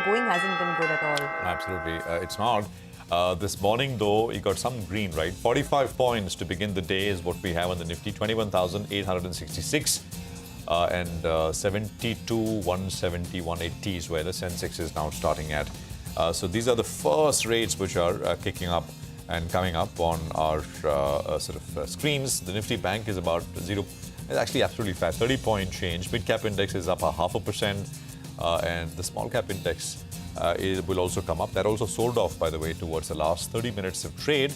going hasn't been good at all. Absolutely, it's not. This morning, though, you got some green, right? 45 points to begin the day is what we have on the Nifty. 21,866 and 72, 170, 180 is where the Sensex is now starting at. So these are the first rates which are kicking up and coming up on our screens. The Nifty Bank is about zero. It's actually absolutely flat. 30-point change. Mid-cap index is up 0.5%, and the small-cap index it will also come up. That also sold off, by the way, towards the last 30 minutes of trade.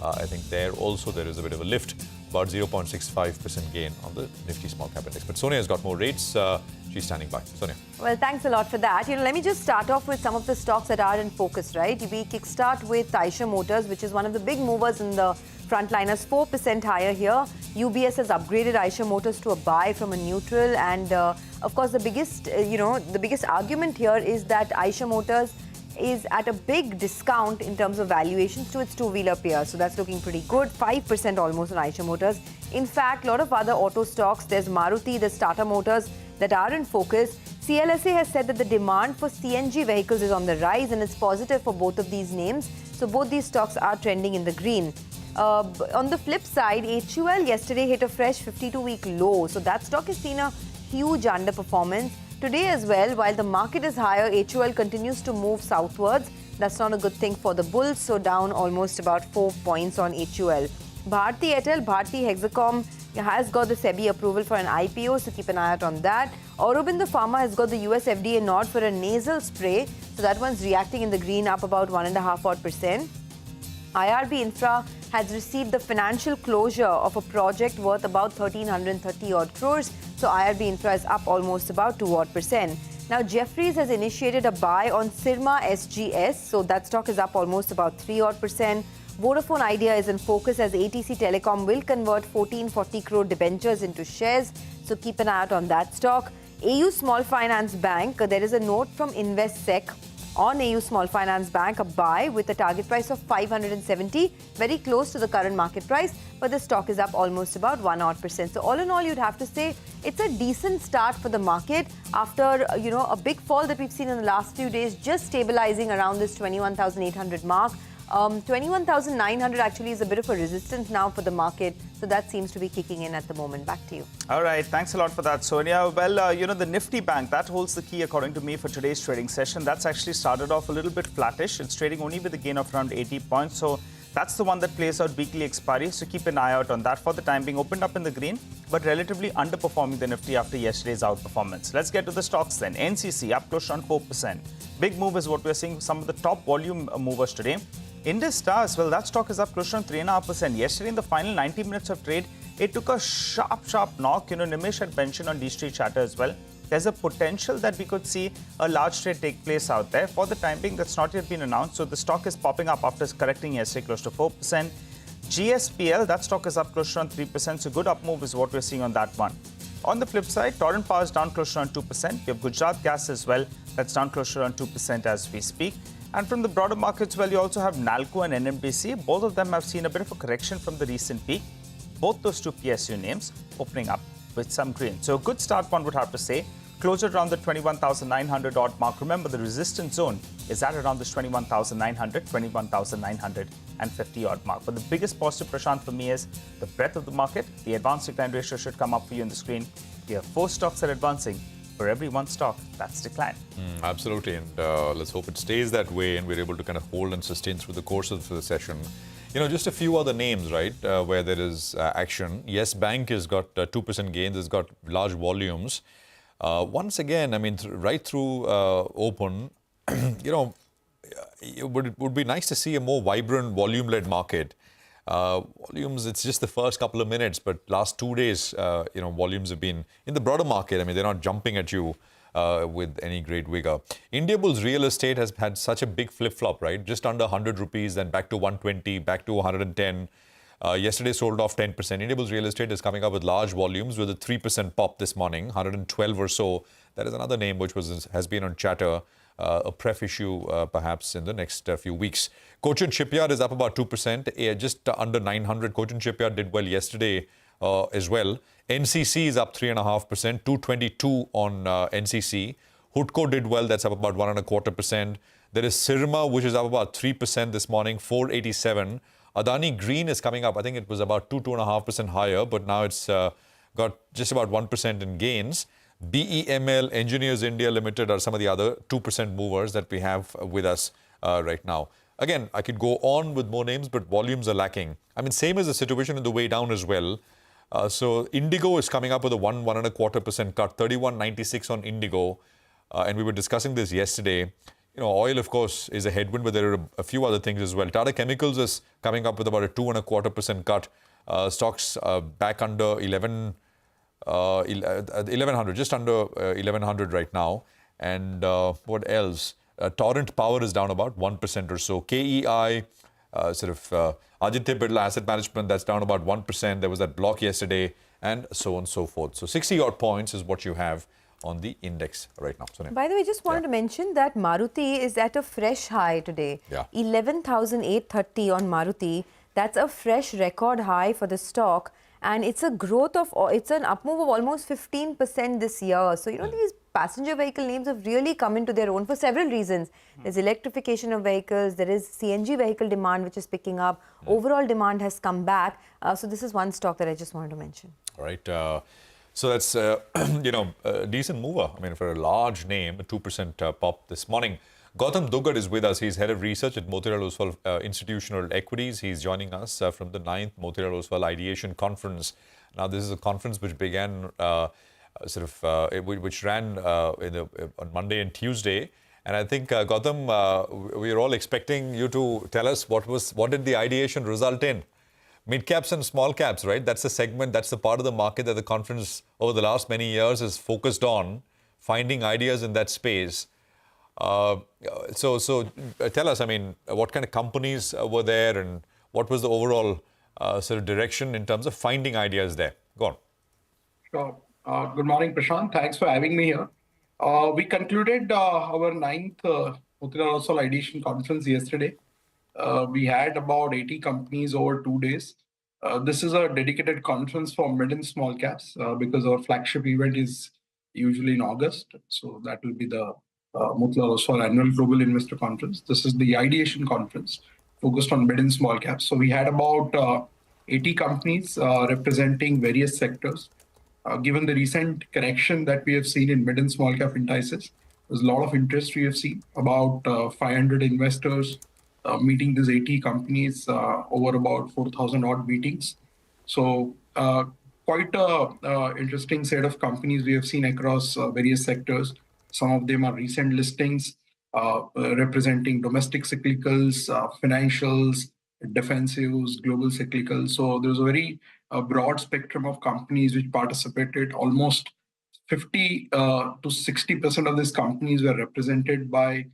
I think there is a bit of a lift, about 0.65% gain on the Nifty small cap index. But Sonia has got more rates. She's standing by. Sonia. Well, thanks a lot for that. Let me just start off with some of the stocks that are in focus, right? We kickstart with Eicher Motors, which is one of the big movers in the frontliners, 4% higher here. UBS has upgraded Eicher Motors to a buy from a neutral, and of course, the biggest argument here is that Eicher Motors is at a big discount in terms of valuations to its two-wheeler peers. So that's looking pretty good, 5% almost on Eicher Motors. In fact, a lot of other auto stocks, there's Maruti, there's Tata Motors that are in focus. CLSA has said that the demand for CNG vehicles is on the rise, and it's positive for both of these names. So both these stocks are trending in the green. On the flip side, HUL yesterday hit a fresh 52-week low. So that stock has seen a huge underperformance. Today as well, while the market is higher, HUL continues to move southwards. That's not a good thing for the bulls, so down almost about 4 points on HUL. Bharti Airtel, Bharti Hexacom has got the SEBI approval for an IPO, so keep an eye out on that. Aurobindo Pharma has got the US FDA nod for a nasal spray, so that one's reacting in the green, up about 1.5%. IRB Infra has received the financial closure of a project worth about 1,330 odd crores. So IRB Infra is up almost about 2 odd %. Now Jefferies has initiated a buy on Syrma SGS. So that stock is up almost about 3 odd %. Vodafone Idea is in focus as ATC Telecom will convert 1440 crore debentures into shares. So keep an eye out on that stock. AU Small Finance Bank, there is a note from Investec on AU Small Finance Bank, a buy with a target price of 570, very close to the current market price, but the stock is up almost about 1 odd %. So all in all, you'd have to say it's a decent start for the market after, a big fall that we've seen in the last few days, just stabilizing around this 21,800 mark. 21,900 actually is a bit of a resistance now for the market. So that seems to be kicking in at the moment. Back to you. All right. Thanks a lot for that, Sonia. Well, the Nifty Bank, that holds the key according to me for today's trading session. That's actually started off a little bit flattish. It's trading only with a gain of around 80 points. So that's the one that plays out weekly expiry. So keep an eye out on that. For the time being, opened up in the green, but relatively underperforming the Nifty after yesterday's outperformance. Let's get to the stocks then. NCC up close on 4%. Big move is what we're seeing, some of the top volume movers today. Indus Stars, well, that stock is up close to 3.5%. Yesterday, in the final 90 minutes of trade, it took a sharp knock. Nimish had mentioned on D-Street Chatter as well. There's a potential that we could see a large trade take place out there. For the time being, that's not yet been announced. So the stock is popping up after correcting yesterday close to 4%. GSPL, that stock is up close to 3%. So good up move is what we're seeing on that one. On the flip side, Torrent Power is down close to 2%. We have Gujarat Gas as well. That's down close to 2% as we speak. And from the broader markets, well, you also have NALCO and NMDC. Both of them have seen a bit of a correction from the recent peak. Both those two PSU names opening up with some green. So a good start, one would have to say. Closer around the 21,900 odd mark. Remember, the resistance zone is at around this 21,900, 21,950 odd mark. But the biggest positive, Prashant, for me is the breadth of the market. The advanced decline ratio should come up for you on the screen. We have 4 stocks that are advancing. For every 1 stock, that's decline. Absolutely, and let's hope it stays that way and we're able to kind of hold and sustain through the course of the session. Just a few other names, right, where there is action. Yes Bank has got 2% gains, it's got large volumes. Once again, I mean, right through open, it would be nice to see a more vibrant volume-led market. Volumes, it's just the first couple of minutes, but last 2 days, volumes have been in the broader market. I mean, they're not jumping at you with any great vigor. Indiabulls Real Estate has had such a big flip-flop, right? Just under 100 rupees, then back to 120, back to 110. Yesterday sold off 10%. Indiabulls Real Estate is coming up with large volumes with a 3% pop this morning, 112 or so. That is another name which has been on chatter. A pref issue perhaps in the next few weeks. Cochin Shipyard is up about 2%, just under 900. Cochin Shipyard did well yesterday as well. NCC is up 3.5%, 222 on NCC. Hutco did well. That's up about 1.25%. There is Sirma, which is up about 3% this morning, 487. Adani Green is coming up. I think it was about 2.5% higher, but now it's got just about 1% in gains. BEML, Engineers India Limited are some of the other 2% movers that we have with us right now. Again, I could go on with more names, but volumes are lacking. I mean, same as the situation in the way down as well. So Indigo is coming up with a 1.25% cut, 31.96 on Indigo. And we were discussing this yesterday. You know, oil, of course, is a headwind, but there are a few other things as well. Tata Chemicals is coming up with about a 2.25% cut. Stocks back under 1100, just under 1100 right now. And what else? Torrent Power is down about 1% or so. KEI, Aditya Birla Asset Management, that's down about 1%. There was that block yesterday, and so on and so forth. So 60 odd points is what you have on the index right now. Sonia. By the way, just wanted to mention that Maruti is at a fresh high today. 11,830 on Maruti. That's a fresh record high for the stock. And it's a growth of, it's an up move of almost 15% this year. So, you know, these passenger vehicle names have really come into their own for several reasons. There's electrification of vehicles, there is CNG vehicle demand which is picking up. Overall demand has come back. So this is one stock that I just wanted to mention. All right. So that's, you know, a decent mover. I mean, for a large name, a 2% pop this morning. Gautam Dugar is with us. He's head of research at Motilal Oswal Institutional Equities. He's joining us from the 9th Motilal Oswal Ideation Conference. Now, this is a conference which began, which ran on Monday and Tuesday. And I think, Gautam, we are all expecting you to tell us what did the ideation result in? Mid caps and small caps, right? That's the segment, that's the part of the market that the conference over the last many years is focused on, finding ideas in that space. So tell us, I mean, what kind of companies were there and what was the overall sort of direction in terms of finding ideas there? Go on. Sure. Good morning, Prashant. Thanks for having me here. We concluded our 9th Motilal Oswal Ideation Conference yesterday. We had about 80 companies over 2 days. This is a dedicated conference for mid and small caps because our flagship event is usually in August. So that will be the Motilal Oswal Annual Global Investor Conference. This is the ideation conference focused on mid and small caps. So we had about 80 companies representing various sectors. Given the recent correction that we have seen in mid and small cap indices, there's a lot of interest we have seen. About 500 investors meeting these 80 companies over about 4,000 odd meetings. So quite a interesting set of companies we have seen across various sectors. Some of them are recent listings representing domestic cyclicals, financials, defensives, global cyclicals. So there's a very broad spectrum of companies which participated. Almost 50 to 60% of these companies were represented by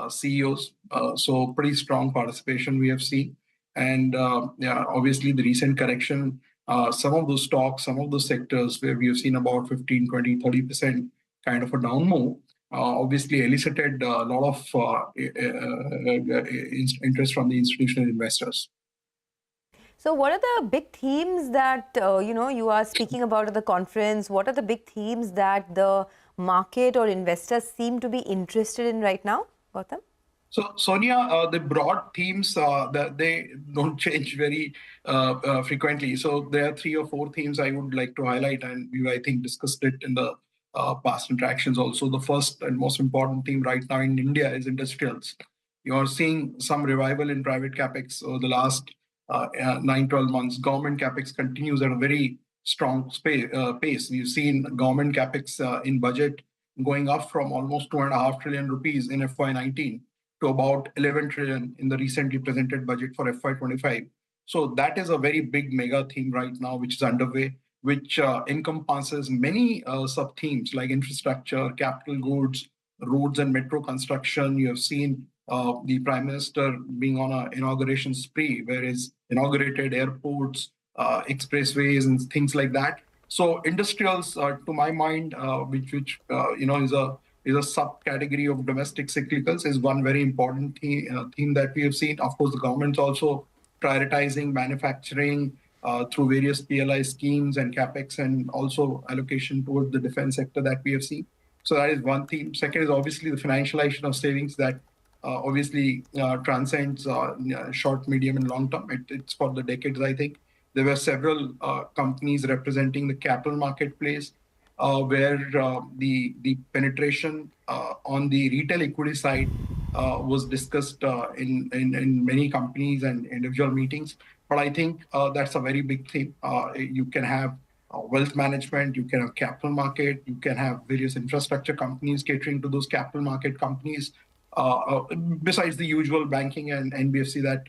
CEOs. So pretty strong participation we have seen. And obviously the recent correction, some of those stocks, some of those sectors where we have seen about 15, 20, 30% kind of a down move, obviously elicited a lot of interest from the institutional investors. So what are the big themes that, you are speaking about at the conference? What are the big themes that the market or investors seem to be interested in right now, Gautam? So, Sonia, the broad themes, that they don't change very frequently. So there are 3 or 4 themes I would like to highlight, and we, I think, discussed it in the past interactions also. The first and most important theme right now in India is industrials. You are seeing some revival in private capex over the last 9-12 months. Government capex continues at a very strong pace. We've seen government capex in budget going up from almost 2.5 trillion rupees in FY19 to about 11 trillion in the recently presented budget for FY25. So that is a very big mega theme right now, which is underway, which encompasses many sub-themes like infrastructure, capital goods, roads and metro construction. You have seen the Prime Minister being on an inauguration spree, where he's inaugurated airports, expressways and things like that. So industrials, to my mind, which is a subcategory of domestic cyclicals, is one very important theme that we have seen. Of course, the government's also prioritizing manufacturing through various PLI schemes and capex, and also allocation towards the defense sector that we have seen. So that is one theme. Second is obviously the financialization of savings that obviously transcends short, medium, and long term. It's for the decades, I think. There were several companies representing the capital marketplace where the penetration on the retail equity side was discussed in many companies and individual meetings. But I think that's a very big theme. You can have wealth management, you can have capital market, you can have various infrastructure companies catering to those capital market companies, besides the usual banking and NBFC that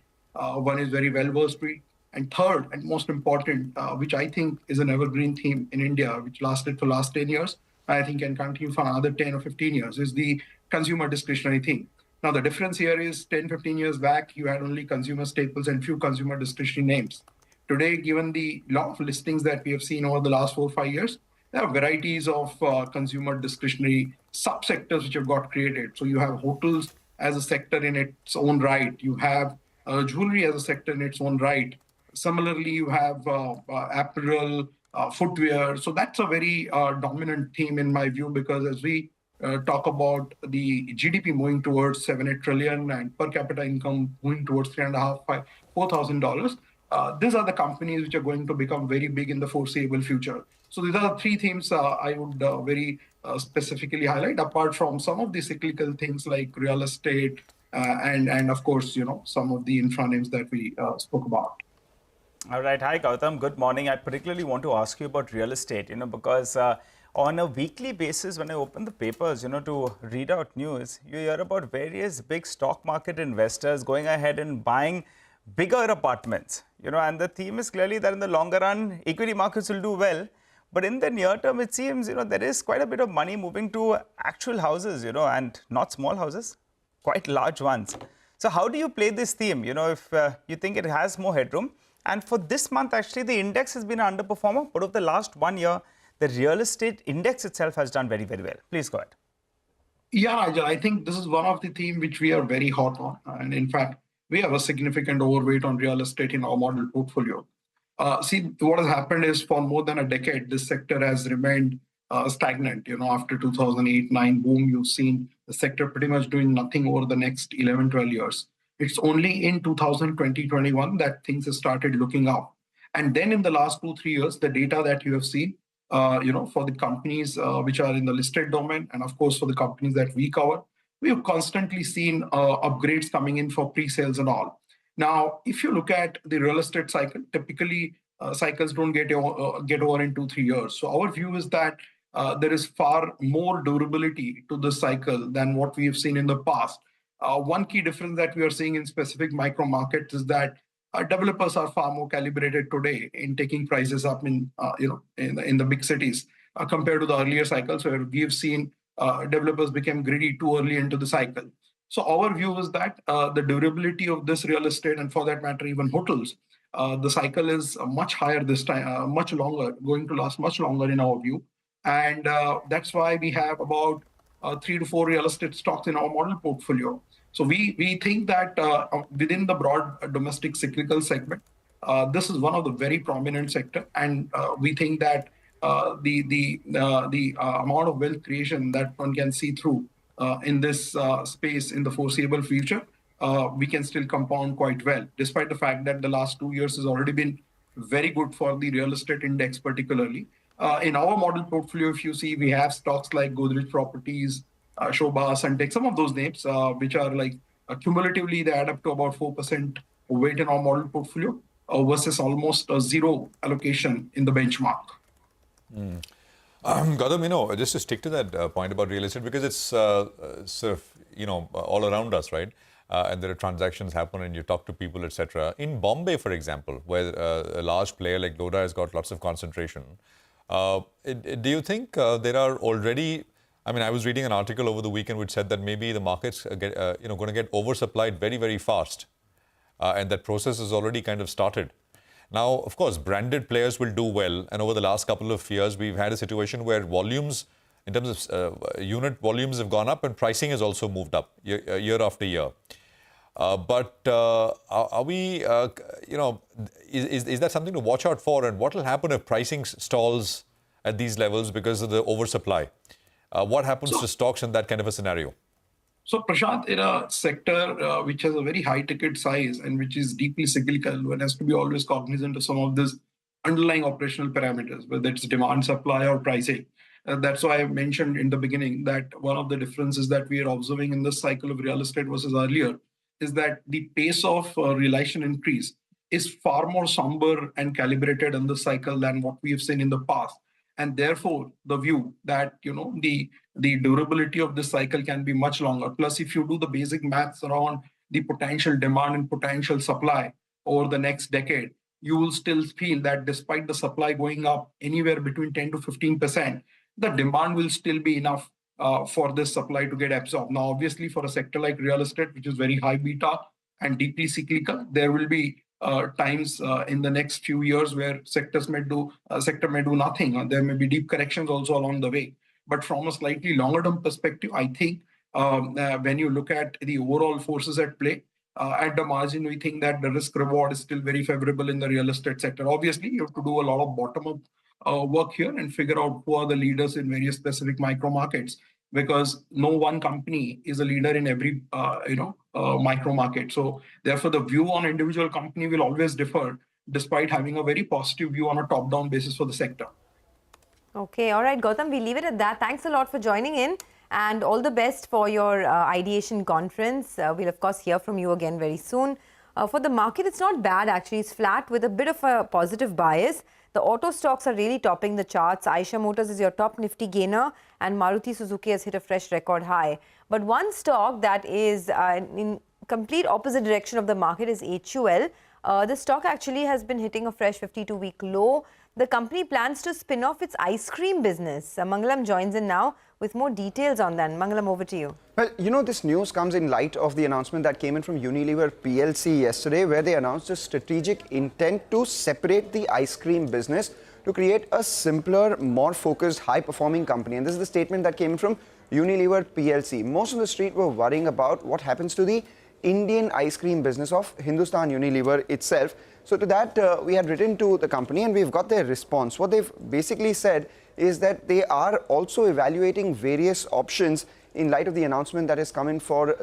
one is very well versed with. And third, and most important, which I think is an evergreen theme in India, which lasted for last 10 years, I think can continue for another 10 or 15 years, is the consumer discretionary theme. Now, the difference here is 10, 15 years back, you had only consumer staples and few consumer discretionary names. Today, given the lot of listings that we have seen over the last 4 or 5 years, there are varieties of consumer discretionary subsectors which have got created. So you have hotels as a sector in its own right. You have jewelry as a sector in its own right. Similarly, you have apparel, footwear. So that's a very dominant theme in my view, because as we talk about the GDP moving towards 7-8 trillion and per capita income moving towards $3,500-4,000, these are the companies which are going to become very big in the foreseeable future. So these are the three themes I would very specifically highlight, apart from some of the cyclical things like real estate and of course, some of the infra names that we spoke about. All right. Hi, Gautam. Good morning. I particularly want to ask you about real estate, because on a weekly basis, when I open the papers, to read out news, you hear about various big stock market investors going ahead and buying bigger apartments, and the theme is clearly that in the longer run, equity markets will do well. But in the near term, it seems, there is quite a bit of money moving to actual houses, and not small houses, quite large ones. So how do you play this theme, if you think it has more headroom? And for this month, actually, the index has been an underperformer. But over the last 1 year, the real estate index itself has done very, very well. Please go ahead. Yeah, I think this is one of the themes which we are very hot on. And in fact, we have a significant overweight on real estate in our model portfolio. See, what has happened is for more than a decade, this sector has remained stagnant. After 2008-9 boom, you've seen the sector pretty much doing nothing over the next 11-12 years. It's only in 2020-21 that things have started looking up. And then in the last 2-3 years, the data that you have seen, for the companies which are in the listed domain, and of course for the companies that we cover, we have constantly seen upgrades coming in for pre-sales and all. Now, if you look at the real estate cycle, typically cycles don't get over in 2-3 years. So our view is that there is far more durability to this cycle than what we have seen in the past. One key difference that we are seeing in specific micro markets is that developers are far more calibrated today in taking prices up in the big cities compared to the earlier cycles where we have seen developers became greedy too early into the cycle. So our view is that the durability of this real estate, and for that matter, even hotels, the cycle is much higher this time, much longer, going to last much longer in our view. And that's why we have about 3 to 4 real estate stocks in our model portfolio. So we think that within the broad domestic cyclical segment, this is one of the very prominent sector, and we think that the amount of wealth creation that one can see through in this space in the foreseeable future, we can still compound quite well, despite the fact that the last 2 years has already been very good for the real estate index particularly. In our model portfolio, if you see, we have stocks like Godrej Properties, Shobha, Sensex, some of those names, which are like cumulatively, they add up to about 4% weight in our model portfolio versus almost zero allocation in the benchmark. Gautam, just to stick to that point about real estate, because it's sort of, all around us, right? And there are transactions happen and you talk to people, etc. In Bombay, for example, where a large player like Lodha has got lots of concentration, do you think there are already... I was reading an article over the weekend which said that maybe the market's going to get oversupplied very, very fast. And that process has already kind of started. Now, of course, branded players will do well. And over the last couple of years, we've had a situation where volumes, in terms of unit volumes have gone up and pricing has also moved up year after year. But are we, is that something to watch out for? And what will happen if pricing stalls at these levels because of the oversupply? What happens to stocks in that kind of a scenario? So, Prashant, in a sector which has a very high ticket size and which is deeply cyclical, one has to be always cognizant of some of these underlying operational parameters, whether it's demand, supply, or pricing. That's why I mentioned in the beginning that one of the differences that we are observing in this cycle of real estate versus earlier is that the pace of realization increase is far more somber and calibrated in the cycle than what we have seen in the past. And therefore, the view that the durability of this cycle can be much longer. Plus, if you do the basic maths around the potential demand and potential supply over the next decade, you will still feel that despite the supply going up anywhere between 10 to 15%, the demand will still be enough for this supply to get absorbed. Now, obviously, for a sector like real estate, which is very high beta and deeply cyclical, there will be times in the next few years where sector may do nothing, or there may be deep corrections also along the way. But from a slightly longer term perspective, I think when you look at the overall forces at play, at the margin, we think that the risk reward is still very favorable in the real estate sector. Obviously, you have to do a lot of bottom up work here and figure out who are the leaders in various specific micro markets, because no one company is a leader in every micro market. So therefore, the view on individual company will always differ, despite having a very positive view on a top-down basis for the sector. Okay, all right, Gautam, we leave it at that. Thanks a lot for joining in, and all the best for your ideation conference. We'll of course hear from you again very soon. For the market, it's not bad actually. It's flat with a bit of a positive bias. The auto stocks are really topping the charts. Eicher Motors is your top Nifty gainer, and Maruti Suzuki has hit a fresh record high. But one stock that is in complete opposite direction of the market is HUL. The stock actually has been hitting a fresh 52-week low. The company plans to spin off its ice cream business. Mangalam joins in now with more details on that. Mangalam, over to you. Well, this news comes in light of the announcement that came in from Unilever PLC yesterday, where they announced a strategic intent to separate the ice cream business to create a simpler, more focused, high-performing company. And this is the statement that came in from Unilever PLC. Most of the street were worrying about what happens to the Indian ice cream business of Hindustan Unilever itself. So to that, we had written to the company and we've got their response. What they've basically said is that they are also evaluating various options in light of the announcement that is coming for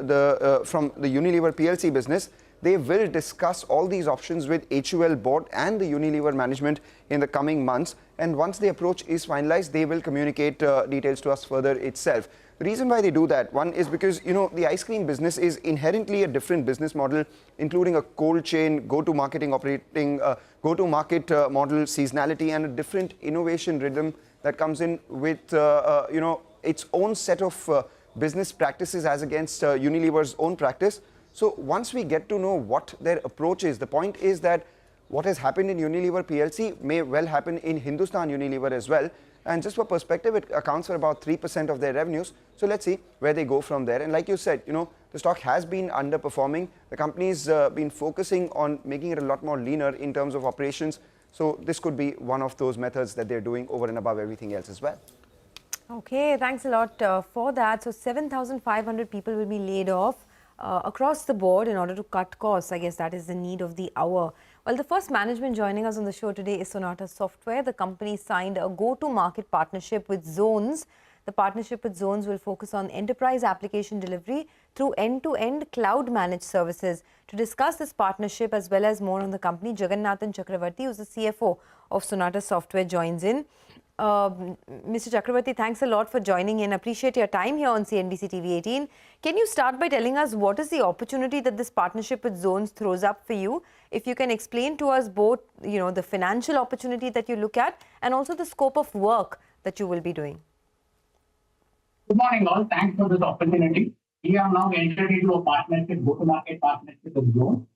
from the Unilever PLC business. They will discuss all these options with HUL board and the Unilever management in the coming months. And once the approach is finalized, they will communicate details to us further itself. The reason why they do that, one is because, the ice cream business is inherently a different business model, including a cold chain, go-to-market model, seasonality, and a different innovation rhythm that comes in with, its own set of business practices as against Unilever's own practice. So once we get to know what their approach is, the point is that what has happened in Unilever PLC may well happen in Hindustan Unilever as well. And just for perspective, it accounts for about 3% of their revenues. So let's see where they go from there. And like you said, the stock has been underperforming. The company's been focusing on making it a lot more leaner in terms of operations. So this could be one of those methods that they're doing over and above everything else as well. Okay, thanks a lot for that. So 7,500 people will be laid off across the board in order to cut costs. I guess that is the need of the hour. Well, the first management joining us on the show today is Sonata Software. The company signed a go-to-market partnership with Zones. The partnership with Zones will focus on enterprise application delivery through end-to-end cloud-managed services. To discuss this partnership as well as more on the company, Jagannathan Chakravarti, who is the CFO of Sonata Software, joins in. Mr. Chakravarti, thanks a lot for joining in. Appreciate your time here on CNBC-TV18. Can you start by telling us what is the opportunity that this partnership with Zones throws up for you? If you can explain to us both, the financial opportunity that you look at and also the scope of work that you will be doing. Good morning, all. Thanks for this opportunity. We have now entered into a partnership, go-to-market partnership with Zones.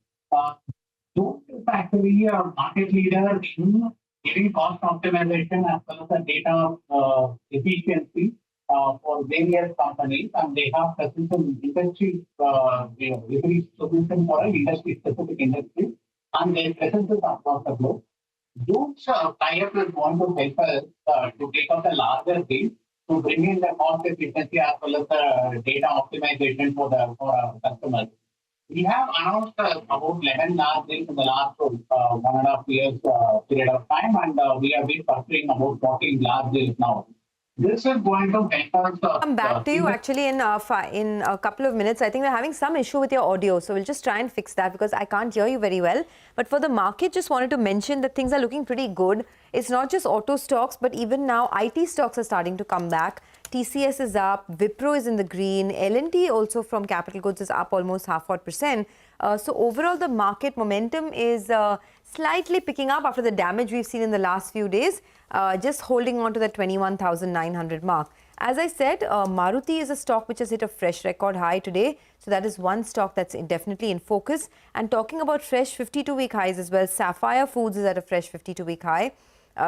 Zones is actually a market leader in giving cost optimization as well as the data efficiency for various companies, and they have presence in industry, every solution for an industry-specific industry, and their presence is across the globe. Zones tie-up is going to help us to take up a larger deal to bring in the cost efficiency as well as the data optimization for our customers. We have announced about 11 large deals in the last 1.5 years period of time, and we have been pursuing about 14 large deals now. This is going to help us. Come back to you actually in a couple of minutes. I think we're having some issue with your audio, so we'll just try and fix that because I can't hear you very well. But for the market, just wanted to mention that things are looking pretty good. It's not just auto stocks, but even now IT stocks are starting to come back. TCS is up, Wipro is in the green, L&T also from capital goods is up almost 0.5%. So overall, the market momentum is slightly picking up after the damage we've seen in the last few days, just holding on to the 21,900 mark. As I said, Maruti is a stock which has hit a fresh record high today. So that is one stock that's definitely in focus. And talking about fresh 52-week highs as well, Sapphire Foods is at a fresh 52-week high.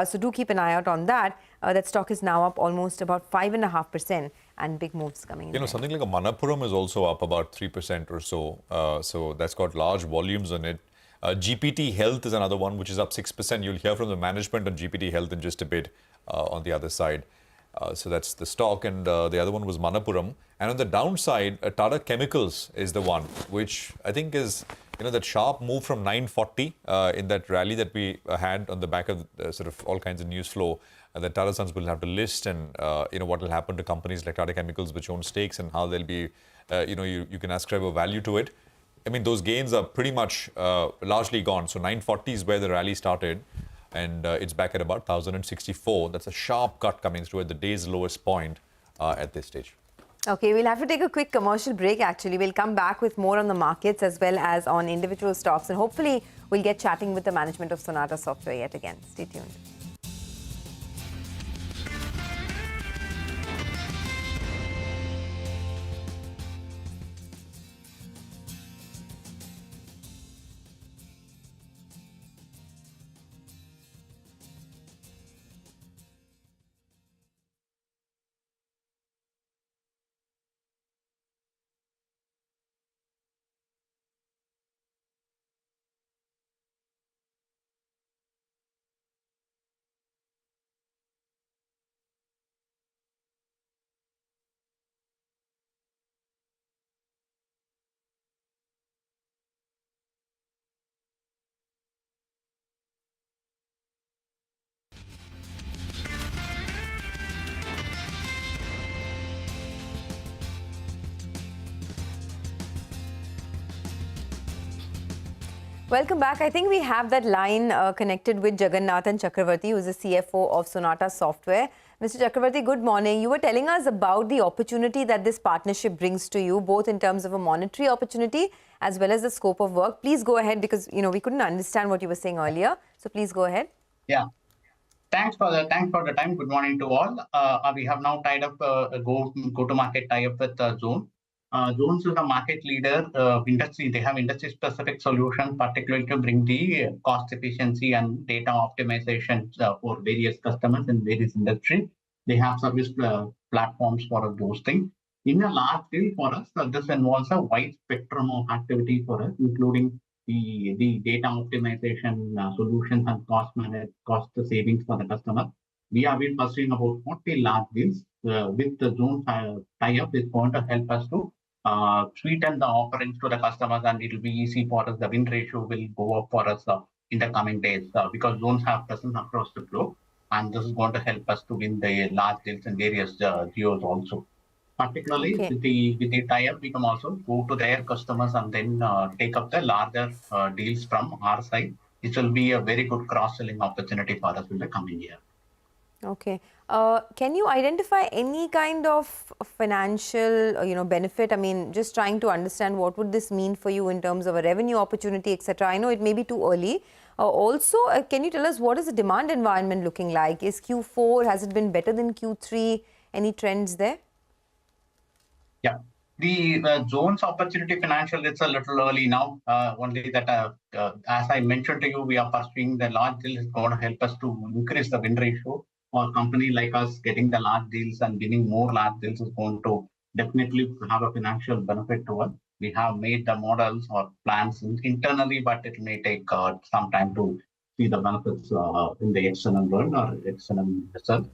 So do keep an eye out on that. That stock is now up almost about 5.5% and big moves coming in. You know, something like a Manappuram is also up about 3% or so. So that's got large volumes on it. GPT Health is another one which is up 6%. You'll hear from the management on GPT Health in just a bit on the other side. So that's the stock, and the other one was Manappuram. And on the downside, Tata Chemicals is the one which I think is, you know, that sharp move from 940 in that rally that we had on the back of sort of all kinds of news flow that Tata Sons will have to list, and you know what will happen to companies like Tata Chemicals which own stakes and how they'll be, you know, you can ascribe a value to it. I mean, those gains are pretty much largely gone. So 940 is where the rally started, and it's back at about 1,064. That's a sharp cut coming through at the day's lowest point at this stage. Okay, we'll have to take a quick commercial break actually. We'll come back with more on the markets as well as on individual stocks, and hopefully we'll get chatting with the management of Sonata Software yet again. Stay tuned. Welcome back. I think we have that line connected with Jagannathan Chakravarti, who is the CFO of Sonata Software. Mr. Chakravarti, good morning. You were telling us about the opportunity that this partnership brings to you, both in terms of a monetary opportunity as well as the scope of work. Please go ahead because, you know, we couldn't understand what you were saying earlier. So please go ahead. Yeah. Thanks for the time. Good morning to all. We have now tied up a go-to-market tie-up with Zone. Zones is a market leader industry. They have industry-specific solutions, particularly to bring the cost efficiency and data optimization for various customers in various industries. They have service platforms for those things. In a large deal for us, this involves a wide spectrum of activity for us, including the data optimization solutions and cost savings for the customer. We have been pursuing about 40 large deals with the Zone tie-up. Is going to help us to sweeten the offerings to the customers, and it will be easy for us. The win ratio will go up for us in the coming days because Zones have presence across the globe, and this is going to help us to win the large deals in various geos also. Particularly with the tie-up, we can also go to their customers and then take up the larger deals from our side. It will be a very good cross-selling opportunity for us in the coming year. Okay. Can you identify any kind of financial, benefit? I mean, just trying to understand what would this mean for you in terms of a revenue opportunity, etc. I know it may be too early. Also, can you tell us what is the demand environment looking like? Is Q4, has it been better than Q3? Any trends there? Yeah. The Zones opportunity financial, it's a little early now. Only that, as I mentioned to you, we are pursuing the large deal is going to help us to increase the win ratio. Or a company like us getting the large deals and winning more large deals is going to definitely have a financial benefit to us. We have made the models or plans internally, but it may take some time to see the benefits in the external world or external result.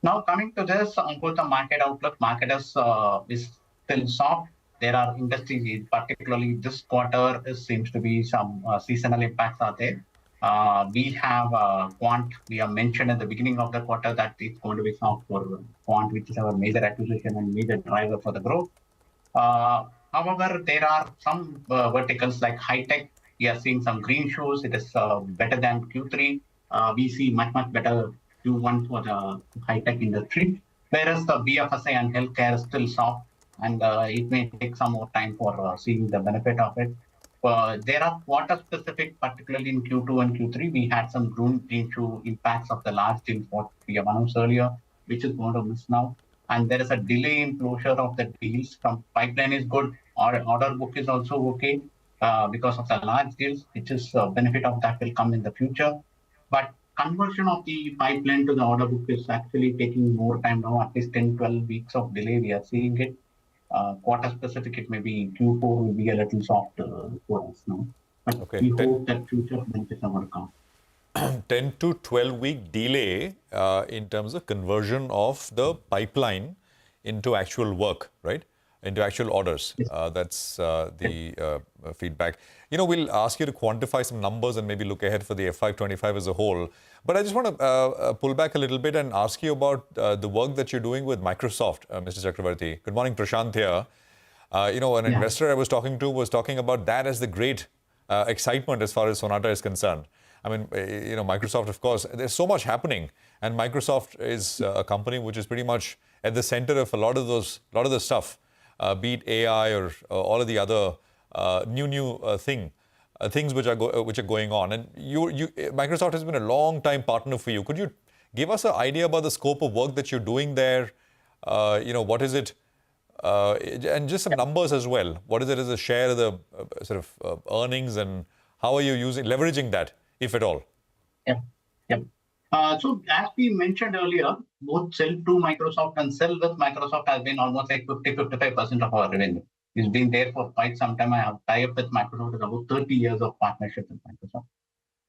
Now coming to this, both the market outlook, market is still soft. There are industries, particularly this quarter, seems to be some seasonal impacts are there. We have Quant. We have mentioned at the beginning of the quarter that it's going to be soft for Quant, which is our major acquisition and major driver for the growth. However, there are some verticals like high tech. We are seeing some green shoots. It is better than Q3. We see much better Q1 for the high tech industry, whereas the BFSI and healthcare is still soft, and it may take some more time for seeing the benefit of it. There are quarter-specific, particularly in Q2 and Q3, we had some green shoe impacts of the large deals what we have announced earlier, which is going to miss now. And there is a delay in closure of the deals. From pipeline is good. Our order book is also okay because of the large deals, which is benefit of that will come in the future. But conversion of the pipeline to the order book is actually taking more time now, at least 10, 12 weeks of delay. We are seeing it. Quarter specific, it may be Q4 will be a little soft for us now. But Okay. we hope that future benefits are come. 10 to 12 week delay in terms of conversion of the pipeline into actual work, right? Into actual orders. Yes. That's the feedback. You know, we'll ask you to quantify some numbers and maybe look ahead for the FY25 as a whole. But I just want to pull back a little bit and ask you about the work that you're doing with Microsoft, Mr. Chakravarti. Good morning, Prashant here. You know, an investor I was talking to was talking about that as the great excitement as far as Sonata is concerned. I mean, you know, Microsoft, of course, there's so much happening, and Microsoft is a company which is pretty much at the center of a lot of the stuff, be it AI or all of the other new things which are going on. And Microsoft has been a long time partner for you. Could you give us an idea about the scope of work that you're doing there? You know, what is it? And just some numbers as well. What is it as a share of the sort of earnings, and how are you leveraging that, if at all? Yep. So as we mentioned earlier, both sell to Microsoft and sell with Microsoft has been almost like 50-55% of our revenue. It's been there for quite some time. I have tied up with Microsoft with about 30 years of partnership with Microsoft.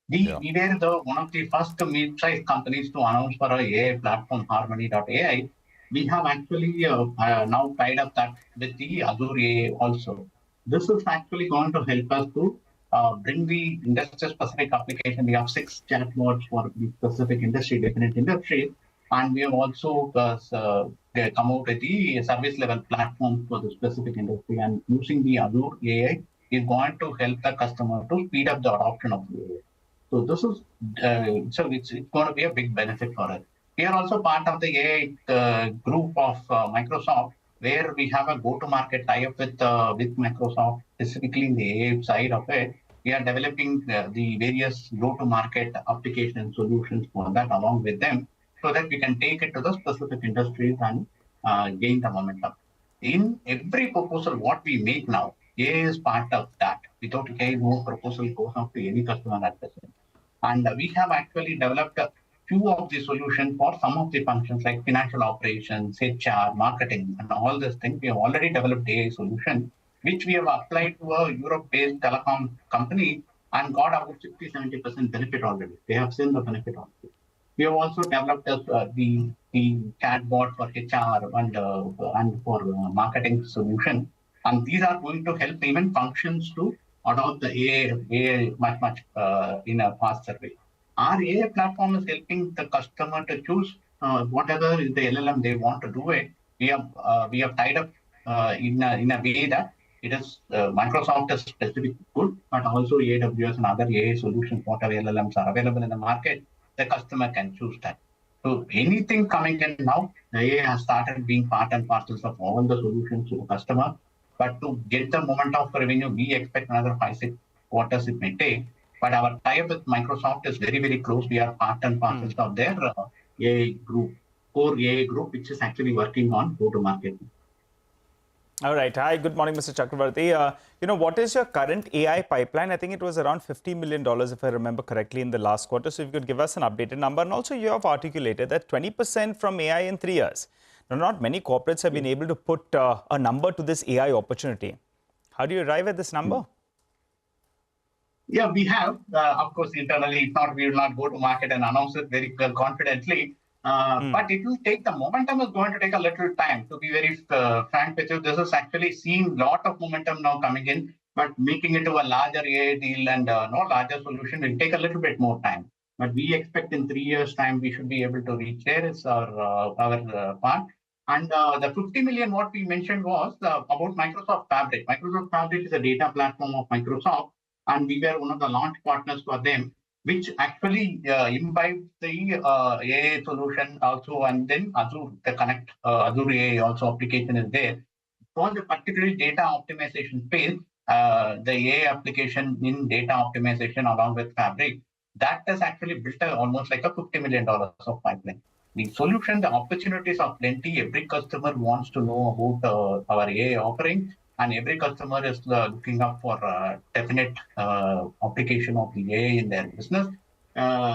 We were one of the first mid-sized companies to announce for our AI platform, Harmony.ai. We have actually now tied up that with the Azure AI also. This is actually going to help us to bring the industry-specific application. We have 6 chatbots for the specific industry, different industry, and we have also come out with the service-level platform for the specific industry. And using the Azure AI is going to help the customer to speed up the adoption of the AI. So this is it's going to be a big benefit for us. We are also part of the AI group of Microsoft, where we have a go-to-market tie-up with Microsoft, specifically in the AI side of it. We are developing the various go-to-market application solutions for that along with them, so that we can take it to the specific industries and gain the momentum. In every proposal, what we make now, AI is part of that. Without AI, no proposal goes out to any customer at present. And we have actually developed a few of the solutions for some of the functions like financial operations, HR, marketing, and all these things. We have already developed AI solution, which we have applied to a Europe-based telecom company and got about 60-70% benefit already. They have seen the benefit already. We have also developed the chatbot for HR and for marketing solution. And these are going to help even functions to adopt the AI much in a faster way. Our AI platform is helping the customer to choose whatever is the LLM they want to do it. We have tied up in a way that it is Microsoft is specific good, but also AWS and other AI solutions, whatever LLMs are available in the market, the customer can choose that. So anything coming in now, the AI has started being part and parcels of all the solutions to the customer. But to get the momentum of revenue, we expect another 5-6 quarters it may take. But our tie-up with Microsoft is very close. We are part and parcels of their AI group, core AI group, which is actually working on go-to-market. All right. Hi, good morning, Mr. Chakravarti. You know, what is your current AI pipeline? I think it was around $50 million, if I remember correctly, in the last quarter. So if you could give us an updated number. And also, you have articulated that 20% from AI in 3 years. Now, not many corporates have been able to put a number to this AI opportunity. How do you arrive at this number? Yeah, we have. Of course, internally, we will not go to market and announce it very confidently. But it will take, the momentum is going to take a little time. To be very frank with you, this has actually seen a lot of momentum now coming in. but making it to a larger AI deal and larger solution will take a little bit more time. But we expect in 3 years' time we should be able to reach there. Is our part. And the 50 million what we mentioned was about Microsoft Fabric. Microsoft Fabric is a data platform of Microsoft, and we were one of the launch partners for them, which actually imbibes the AI solution also, and then Azure, the Connect Azure AI also application is there. For the particularly data optimization space, the AI application in data optimization along with Fabric, that has actually built almost like a $50 million of pipeline. The solution, the opportunities are plenty. Every customer wants to know about our AI offering, and every customer is looking up for definite application of the AI in their business.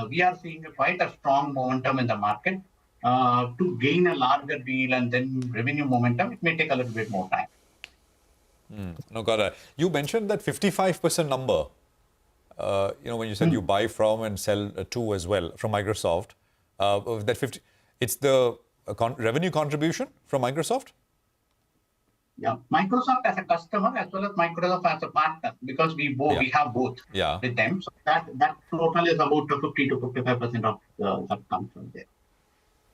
We are seeing quite a strong momentum in the market. To gain a larger deal and then revenue momentum, it may take a little bit more time. No, got it. You mentioned that 55% number. When you said you buy from and sell to as well from Microsoft, that 50, it's the revenue contribution from Microsoft? Yeah, Microsoft as a customer as well as Microsoft as a partner, because we have both with them. So that total is about 50 to 55% of that comes from there.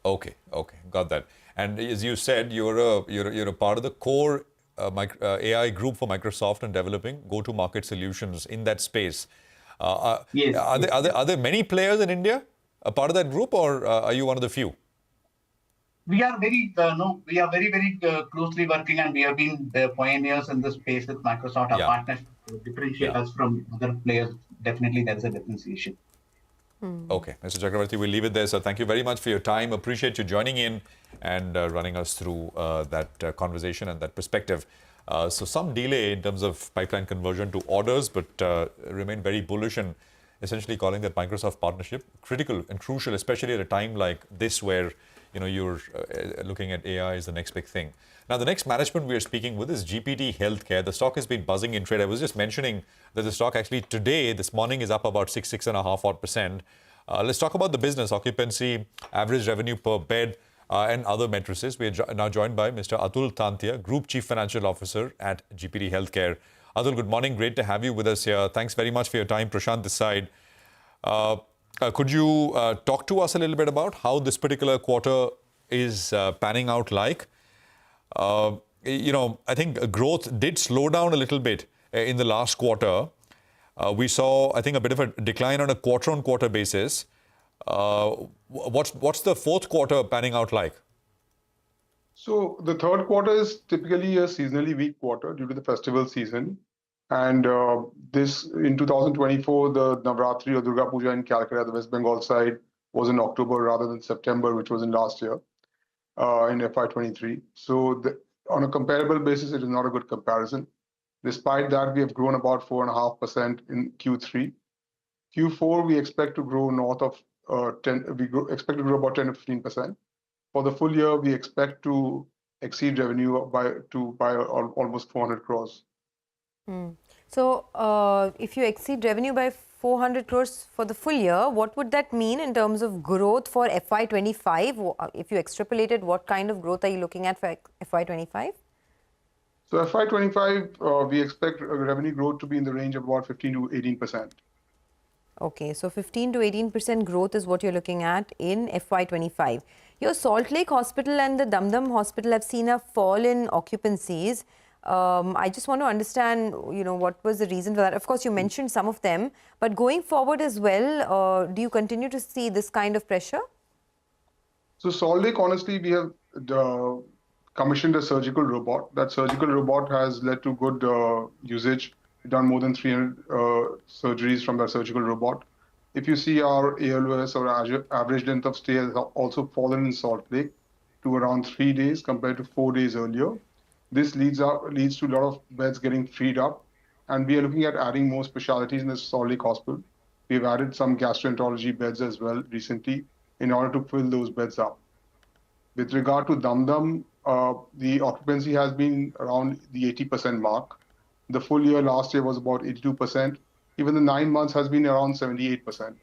Okay, got that. And as you said, you're a part of the core AI group for Microsoft and developing go-to-market solutions in that space. Yes. Are there many players in India a part of that group, or are you one of the few? We are very very closely working, and we have been the pioneers in this space with Microsoft. Our partners differentiate us from other players. Definitely, there is a differentiation. Okay, Mr. Chakravarti, we'll leave it there. So thank you very much for your time. Appreciate you joining in and running us through that conversation and that perspective. So some delay in terms of pipeline conversion to orders, but remain very bullish and essentially calling that Microsoft partnership critical and crucial, especially at a time like this where you're looking at AI as the next big thing. Now, the next management we are speaking with is GPT Healthcare. The stock has been buzzing in trade. I was just mentioning that the stock actually today, this morning, is up about 6.5%. Let's talk about the business, occupancy, average revenue per bed, and other matrices. We are now joined by Mr. Atul Tantia, Group Chief Financial Officer at GPT Healthcare. Atul, good morning. Great to have you with us here. Thanks very much for your time. Prashant this side. Could you talk to us a little bit about how this particular quarter is panning out like? I think growth did slow down a little bit in the last quarter. We saw, I think, a bit of a decline on a quarter-on-quarter basis. What's the fourth quarter panning out like? So the third quarter is typically a seasonally weak quarter due to the festival season. And this in 2024, the Navratri or Durga Puja in Calcutta, the West Bengal side, was in October rather than September, which was in last year in FY23. So on a comparable basis, it is not a good comparison. Despite that, we have grown about 4.5% in Q3. Q4, we expect to grow north of 10. Expect to grow about 10 to 15%. For the full year, we expect to exceed revenue by almost 400 crores. So, if you exceed revenue by 400 crores for the full year, what would that mean in terms of growth for FY25? If you extrapolated, what kind of growth are you looking at for FY25? So FY25, we expect revenue growth to be in the range of about 15 to 18%. Okay, so 15 to 18% growth is what you're looking at in FY25. Your Salt Lake Hospital and the Dum Dum Hospital have seen a fall in occupancies. I just want to understand, what was the reason for that? Of course, you mentioned some of them, but going forward as well, do you continue to see this kind of pressure? So Salt Lake, honestly, we have commissioned a surgical robot. That surgical robot has led to good usage. We've done more than 300 surgeries from that surgical robot. If you see our ALOS or average length of stay has also fallen in Salt Lake to around 3 days compared to 4 days earlier. This leads to a lot of beds getting freed up, and we are looking at adding more specialties in the Salt Lake Hospital. We've added some gastroenterology beds as well recently in order to fill those beds up. With regard to Dum Dum, the occupancy has been around the 80% mark. The full year last year was about 82%. Even the 9 months has been around 78%.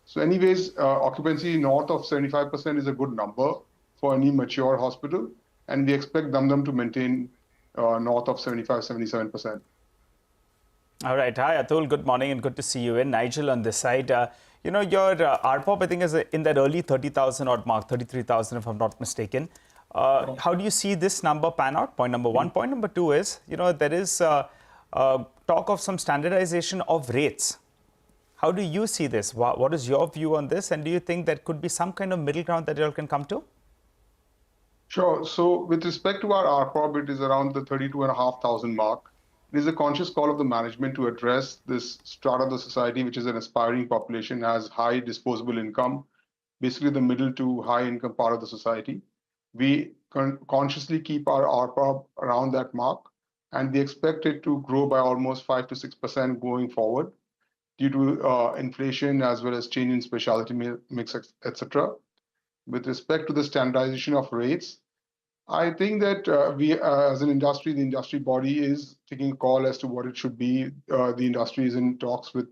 So anyways, occupancy north of 75% is a good number for any mature hospital, and we expect Dum Dum to maintain north of 75-77%. All right. Hi, Atul. Good morning and good to see you in. Nigel on this side. Your RPOP, I think, is in that early 30,000 odd mark, 33,000 if I'm not mistaken. How do you see this number pan out? Point number one. Point number two is, there is talk of some standardization of rates. How do you see this? What is your view on this? And do you think there could be some kind of middle ground that you all can come to? Sure. So with respect to our RPOB, it is around the 32,500 mark. It is a conscious call of the management to address this strata of the society, which is an aspiring population, has high disposable income, basically the middle to high income part of the society. We consciously keep our RPOB around that mark, and we expect it to grow by almost 5 to 6% going forward due to inflation as well as change in specialty mix, etc. With respect to the standardization of rates, I think that we, as an industry, the industry body is taking a call as to what it should be. The industry is in talks with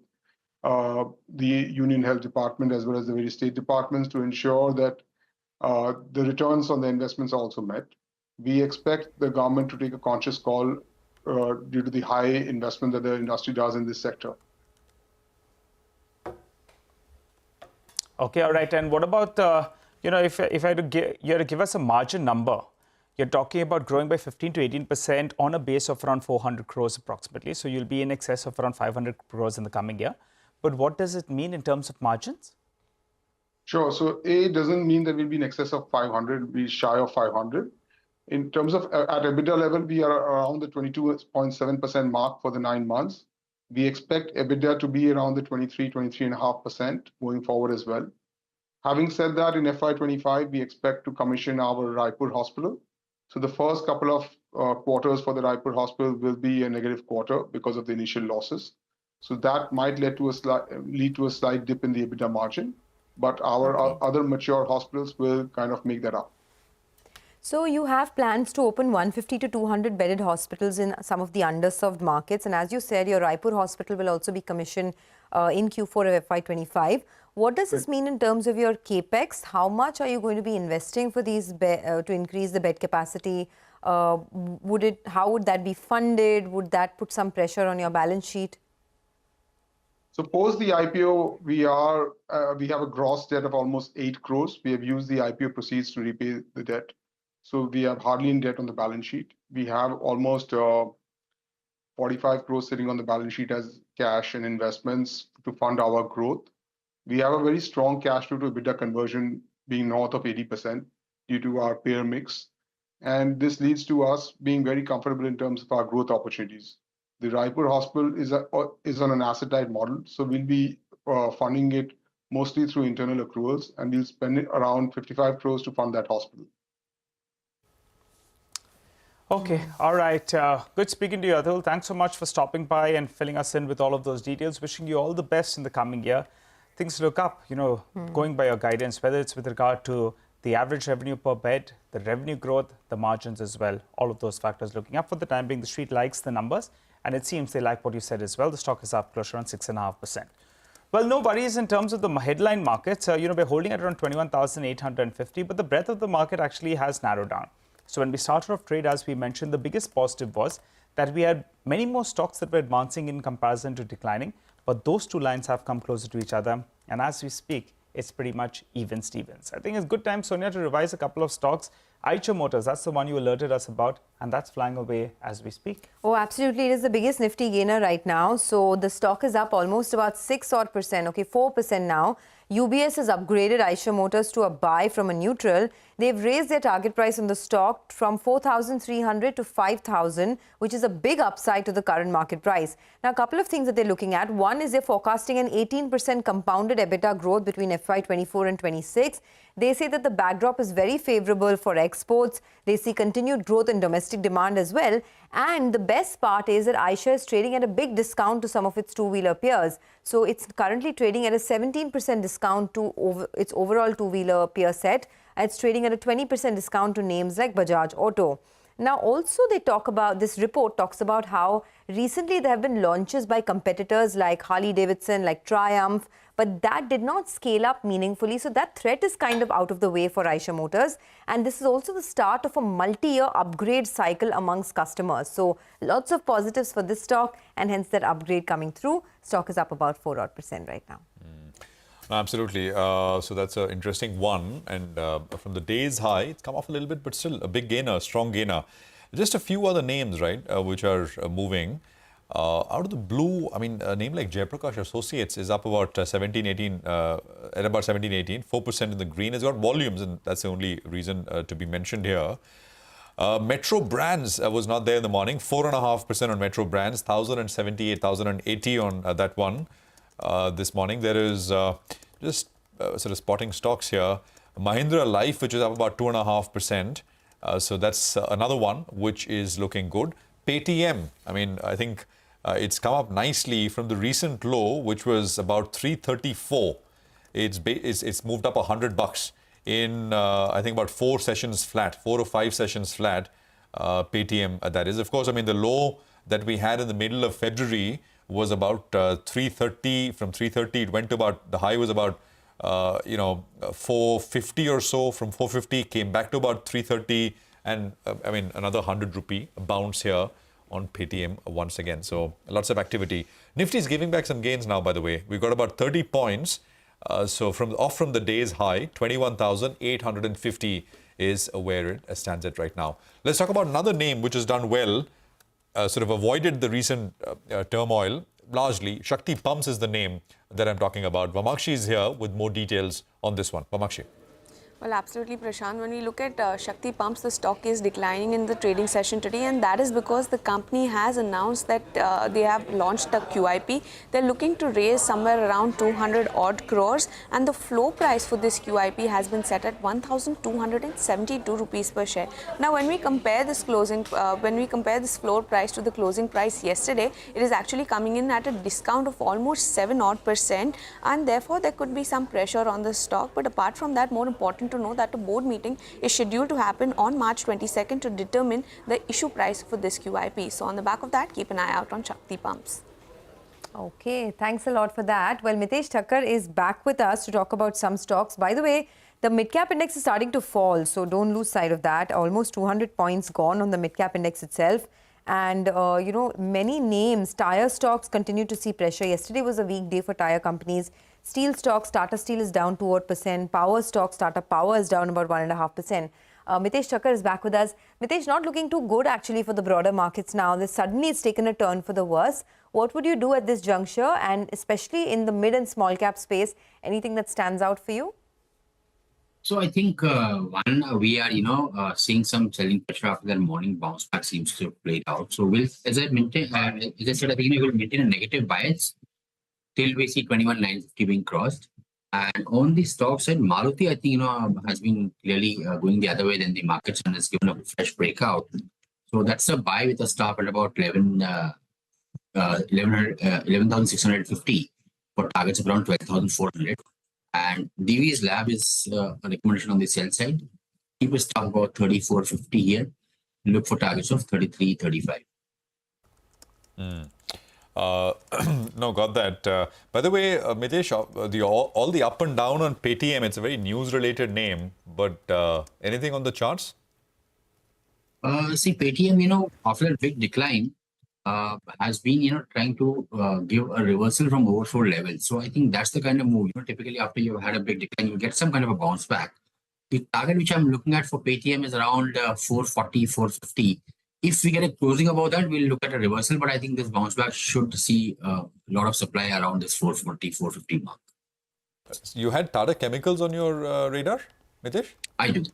the Union Health Department as well as the various state departments to ensure that the returns on the investments are also met. We expect the government to take a conscious call due to the high investment that the industry does in this sector. Okay, all right. And what about, if I had to you had to give us a margin number, you're talking about growing by 15 to 18% on a base of around 400 crores approximately. So you'll be in excess of around 500 crores in the coming year. But what does it mean in terms of margins? Sure. So A doesn't mean that we'll be in excess of 500, we'll be shy of 500. In terms of at EBITDA level, we are around the 22.7% mark for the 9 months. We expect EBITDA to be around the 23.5% going forward as well. Having said that, in FY25, we expect to commission our Raipur hospital. So the first couple of quarters for the Raipur hospital will be a negative quarter because of the initial losses. So that might lead to a slight dip in the EBITDA margin, but our other mature hospitals will kind of make that up. So you have plans to open 150 to 200 bedded hospitals in some of the underserved markets. And as you said, your Raipur hospital will also be commissioned in Q4 of FY25. What does this mean in terms of your capex? How much are you going to be investing for these to increase the bed capacity? How would that be funded? Would that put some pressure on your balance sheet? So post the IPO, we have a gross debt of almost 8 crores. We have used the IPO proceeds to repay the debt. So we are hardly in debt on the balance sheet. We have almost 45 crores sitting on the balance sheet as cash and investments to fund our growth. We have a very strong cash flow to EBITDA conversion being north of 80% due to our payer mix. And this leads to us being very comfortable in terms of our growth opportunities. The Raipur hospital is on an asset-light model, so we'll be funding it mostly through internal accruals, and we'll spend around 55 crores to fund that hospital. Okay, all right. Good speaking to you, Atul. Thanks so much for stopping by and filling us in with all of those details. Wishing you all the best in the coming year. Things look up, going by your guidance, whether it's with regard to the average revenue per bed, the revenue growth, the margins as well. All of those factors looking up. For the time being, the street likes the numbers, and it seems they like what you said as well. The stock is up close around 6.5%. Well, no worries in terms of the headline markets. We're holding at around 21,850, but the breadth of the market actually has narrowed down. So when we started off trade, as we mentioned, the biggest positive was that we had many more stocks that were advancing in comparison to declining, but those two lines have come closer to each other. And as we speak, it's pretty much even Stevens. I think it's a good time, Sonia, to revise a couple of stocks. Eicher Motors, that's the one you alerted us about, and that's flying away as we speak. Oh, absolutely. It is the biggest Nifty gainer right now. So the stock is up almost about 6% okay, 4% now. UBS has upgraded Eicher Motors to a buy from a neutral. They've raised their target price on the stock from 4,300 to 5,000, which is a big upside to the current market price. Now, a couple of things that they're looking at. One is they're forecasting an 18% compounded EBITDA growth between FY24 and 26. They say that the backdrop is very favorable for exports. They see continued growth in domestic demand as well. And the best part is that Eicher is trading at a big discount to some of its two-wheeler peers. So it's currently trading at a 17% discount to its overall two-wheeler peer set. It's trading at a 20% discount to names like Bajaj Auto. Now, also they talk about, this report talks about how recently there have been launches by competitors like Harley-Davidson, like Triumph, but that did not scale up meaningfully. So that threat is kind of out of the way for Eicher Motors. And this is also the start of a multi-year upgrade cycle amongst customers. So lots of positives for this stock, and hence that upgrade coming through. Stock is up about 4% right now. Absolutely. So that's an interesting one. And from the day's high, it's come off a little bit, but still a big gainer, strong gainer. Just a few other names, right, which are moving. Out of the blue, I mean, a name like Jaiprakash Associates is up about 17, 18, at about 17, 18, 4% in the green. It's got volumes, and that's the only reason to be mentioned here. Metro Brands was not there in the morning. 4.5% on Metro Brands, 1,078, 1,080 on that one. This morning, there is just sort of spotting stocks here. Mahindra Life, which is up about 2.5%. So that's another one which is looking good. Paytm, I mean, I think it's come up nicely from the recent low, which was about 334. It's moved up $100 in I think about 4 sessions flat, 4 or 5 sessions flat. Paytm, that is. Of course, I mean, the low that we had in the middle of February was about 330. From 330, it went to about, the high was about 450 or so. From 450, came back to about 330, and I mean, another 100 rupee bounce here on Paytm once again. So lots of activity. Nifty is giving back some gains now, by the way. We've got about 30 points. So off from the day's high, 21,850 is where it stands at right now. Let's talk about another name which has done well, sort of avoided the recent turmoil largely. Shakti Pumps is the name that I'm talking about. Vamakshi is here with more details on this one. Vamakshi. Well, absolutely, Prashant. When we look at Shakti Pumps, the stock is declining in the trading session today, and that is because the company has announced that they have launched a QIP. They're looking to raise somewhere around 200 odd crores, and the floor price for this QIP has been set at 1,272 rupees per share. Now, when we compare this floor price to the closing price yesterday, it is actually coming in at a discount of almost 7% and therefore there could be some pressure on the stock. But apart from that, more important to know that a board meeting is scheduled to happen on March 22nd to determine the issue price for this QIP. So on the back of that, keep an eye out on Shakti Pumps. Okay, thanks a lot for that. Well, Mitesh Thakkar is back with us to talk about some stocks. By the way, the mid-cap index is starting to fall, so don't lose sight of that. Almost 200 points gone on the mid-cap index itself. And, many names, tire stocks continue to see pressure. Yesterday was a weak day for tire companies. Steel stocks, Tata Steel is down 2%. Power stocks, Tata Power is down about 1.5%. Mitesh Thakkar is back with us. Mitesh, not looking too good actually for the broader markets now. This suddenly it's taken a turn for the worse. What would you do at this juncture, and especially in the mid and small cap space? Anything that stands out for you? So I think we are seeing some selling pressure after that morning bounce back seems to have played out. So as I said, I think we will maintain a negative bias till we see 21,950 being crossed. And on the stock side, Maruti, I think, has been clearly going the other way than the markets and has given a fresh breakout. So that's a buy with a stop at about 11,650 for targets of around 12,400. And DV's Lab is a recommendation on the sell side. Keep a stop about 34.50 here. Look for targets of 33.35. No, got that. By the way, Mitesh, all the up and down on Paytm, it's a very news-related name, but anything on the charts? See, Paytm, after a big decline, has been, trying to give a reversal from oversold levels. So I think that's the kind of move. Typically after you've had a big decline, you get some kind of a bounce back. The target which I'm looking at for Paytm is around 440, 450. If we get a closing above that, we'll look at a reversal. But I think this bounce back should see a lot of supply around this 440, 450 mark. You had Tata Chemicals on your radar, Mitesh? I do.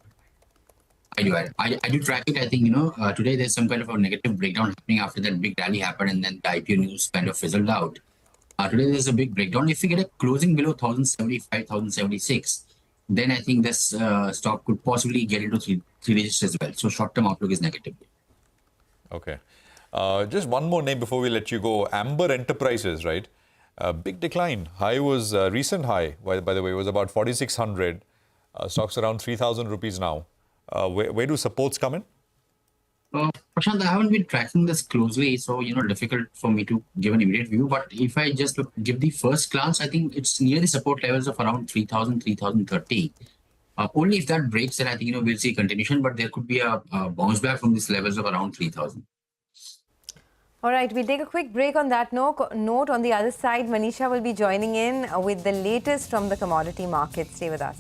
I do track it. I think, today there's some kind of a negative breakdown happening after that big rally happened and then the IPO news kind of fizzled out. Today there's a big breakdown. If we get a closing below 1,075, 1,076, then I think this stock could possibly get into three digits as well. So short-term outlook is negative. Okay. Just one more name before we let you go. Amber Enterprises, right? Big decline. High was recent high, by the way, was about 4,600. Stocks around 3,000 rupees now. Where do supports come in? Prashant, I haven't been tracking this closely, so difficult for me to give an immediate view. But if I just give the first glance, I think it's near the support levels of around 3,000, 3,030. Only if that breaks, then I think we'll see continuation. But there could be a bounce back from these levels of around 3,000. All right, we'll take a quick break on that note. On the other side, Manisha will be joining in with the latest from the commodity market. Stay with us.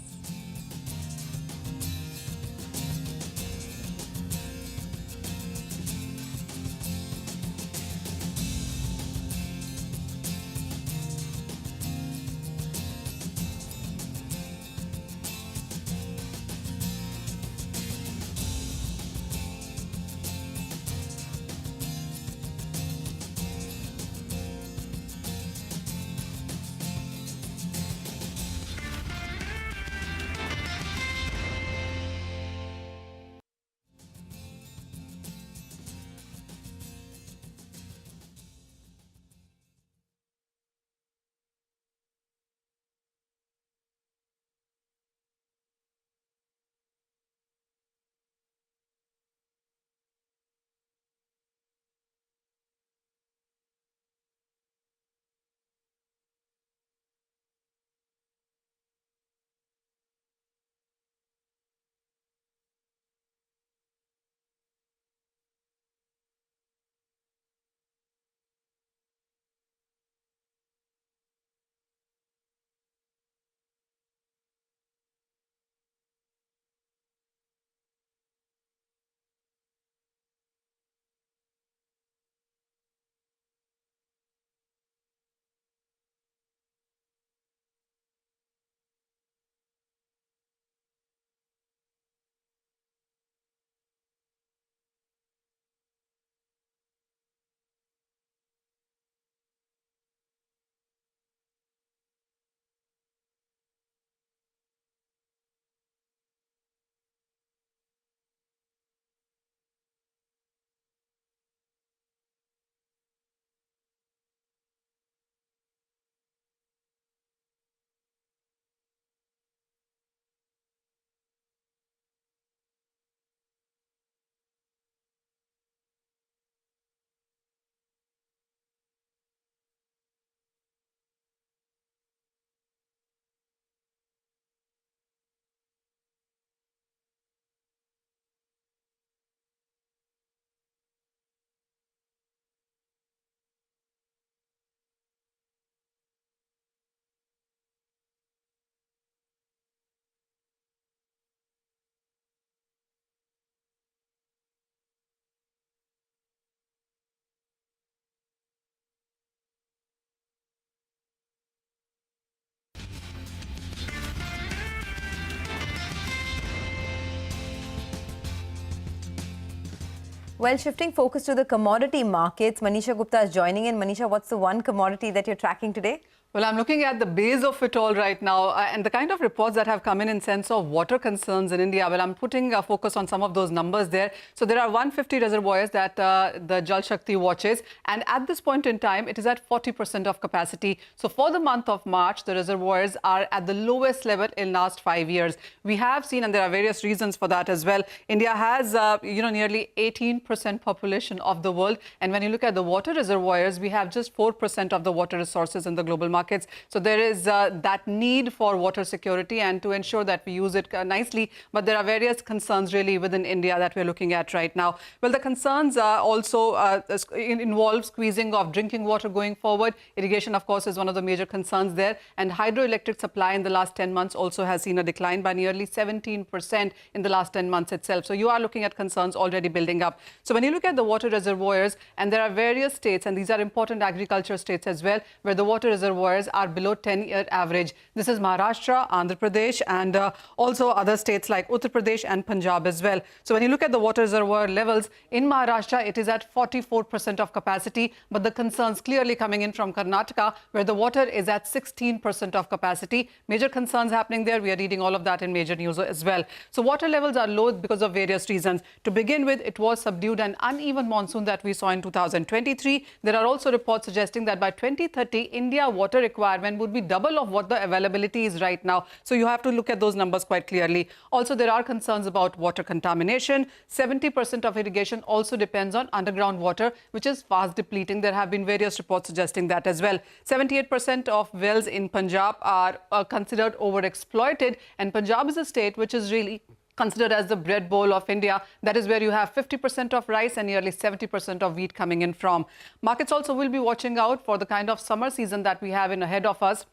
Well, shifting focus to the commodity markets, Manisha Gupta is joining in. Manisha, what's the one commodity that you're tracking today? Well, I'm looking at the base of it all right now and the kind of reports that have come in sense of water concerns in India. Well, I'm putting a focus on some of those numbers there. So there are 150 reservoirs that the Jal Shakti watches. And at this point in time, it is at 40% of capacity. So for the month of March, the reservoirs are at the lowest level in last 5 years. We have seen, and there are various reasons for that as well, India has, nearly 18% population of the world. And when you look at the water reservoirs, we have just 4% of the water resources in the global market. So there is that need for water security and to ensure that we use it nicely. But there are various concerns really within India that we're looking at right now. Well, the concerns also involve squeezing of drinking water going forward. Irrigation, of course, is one of the major concerns there. And hydroelectric supply in the last 10 months also has seen a decline by nearly 17% in the last 10 months itself. So you are looking at concerns already building up. So when you look at the water reservoirs, and there are various states, and these are important agriculture states as well, where the water reservoirs are below 10-year average. This is Maharashtra, Andhra Pradesh, and also other states like Uttar Pradesh and Punjab as well. So when you look at the water reservoir levels, in Maharashtra, it is at 44% of capacity, but the concerns clearly coming in from Karnataka, where the water is at 16% of capacity. Major concerns happening there. We are reading all of that in major news as well. So water levels are low because of various reasons. To begin with, it was subdued and uneven monsoon that we saw in 2023. There are also reports suggesting that by 2030, India water requirement would be double of what the availability is right now. So you have to look at those numbers quite clearly. Also, there are concerns about water contamination. 70% of irrigation also depends on underground water, which is fast depleting. There have been various reports suggesting that as well. 78% of wells in Punjab are considered overexploited, and Punjab is a state which is really considered as the bread bowl of India. That is where you have 50% of rice and nearly 70% of wheat coming in from. Markets also will be watching out for the kind of summer season that we have in ahead of us.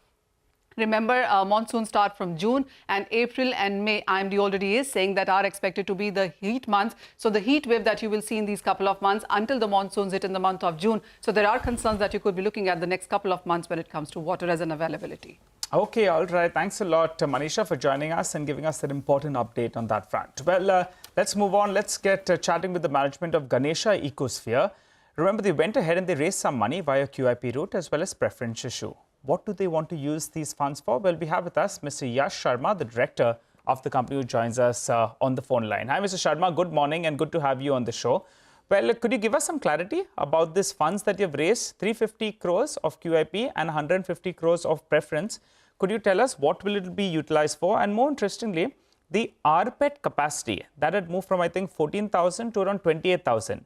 Remember, monsoons start from June, and April and May, IMD already is saying that are expected to be the heat months. So the heat wave that you will see in these couple of months until the monsoons hit in the month of June. So there are concerns that you could be looking at the next couple of months when it comes to water as an availability. Okay, all right. Thanks a lot, Manisha, for joining us and giving us that important update on that front. Well, let's move on. Let's get chatting with the management of Ganesha Ecosphere. Remember, they went ahead and they raised some money via QIP route as well as preference issue. What do they want to use these funds for? Well, we have with us Mr. Yash Sharma, the director of the company, who joins us on the phone line. Hi, Mr. Sharma. Good morning and good to have you on the show. Well, could you give us some clarity about these funds that you've raised? 350 crores of QIP and 150 crores of preference. Could you tell us what will it be utilized for? And more interestingly, the RPET capacity that had moved from, I think, 14,000 to around 28,000.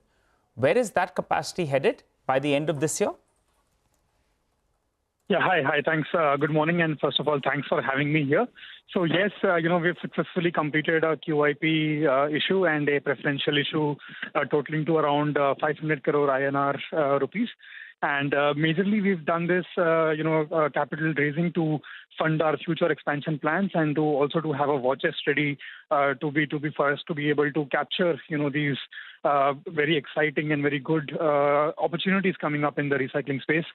Where is that capacity headed by the end of this year? Yeah, hi, thanks. Good morning, and first of all, thanks for having me here. So yes, we've successfully completed a QIP issue and a preferential issue totaling to around 500 crore INR rupees. And majorly, we've done this, capital raising to fund our future expansion plans and to also to have a war chest ready to be for us to be able to capture, these very exciting and very good opportunities coming up in the recycling space.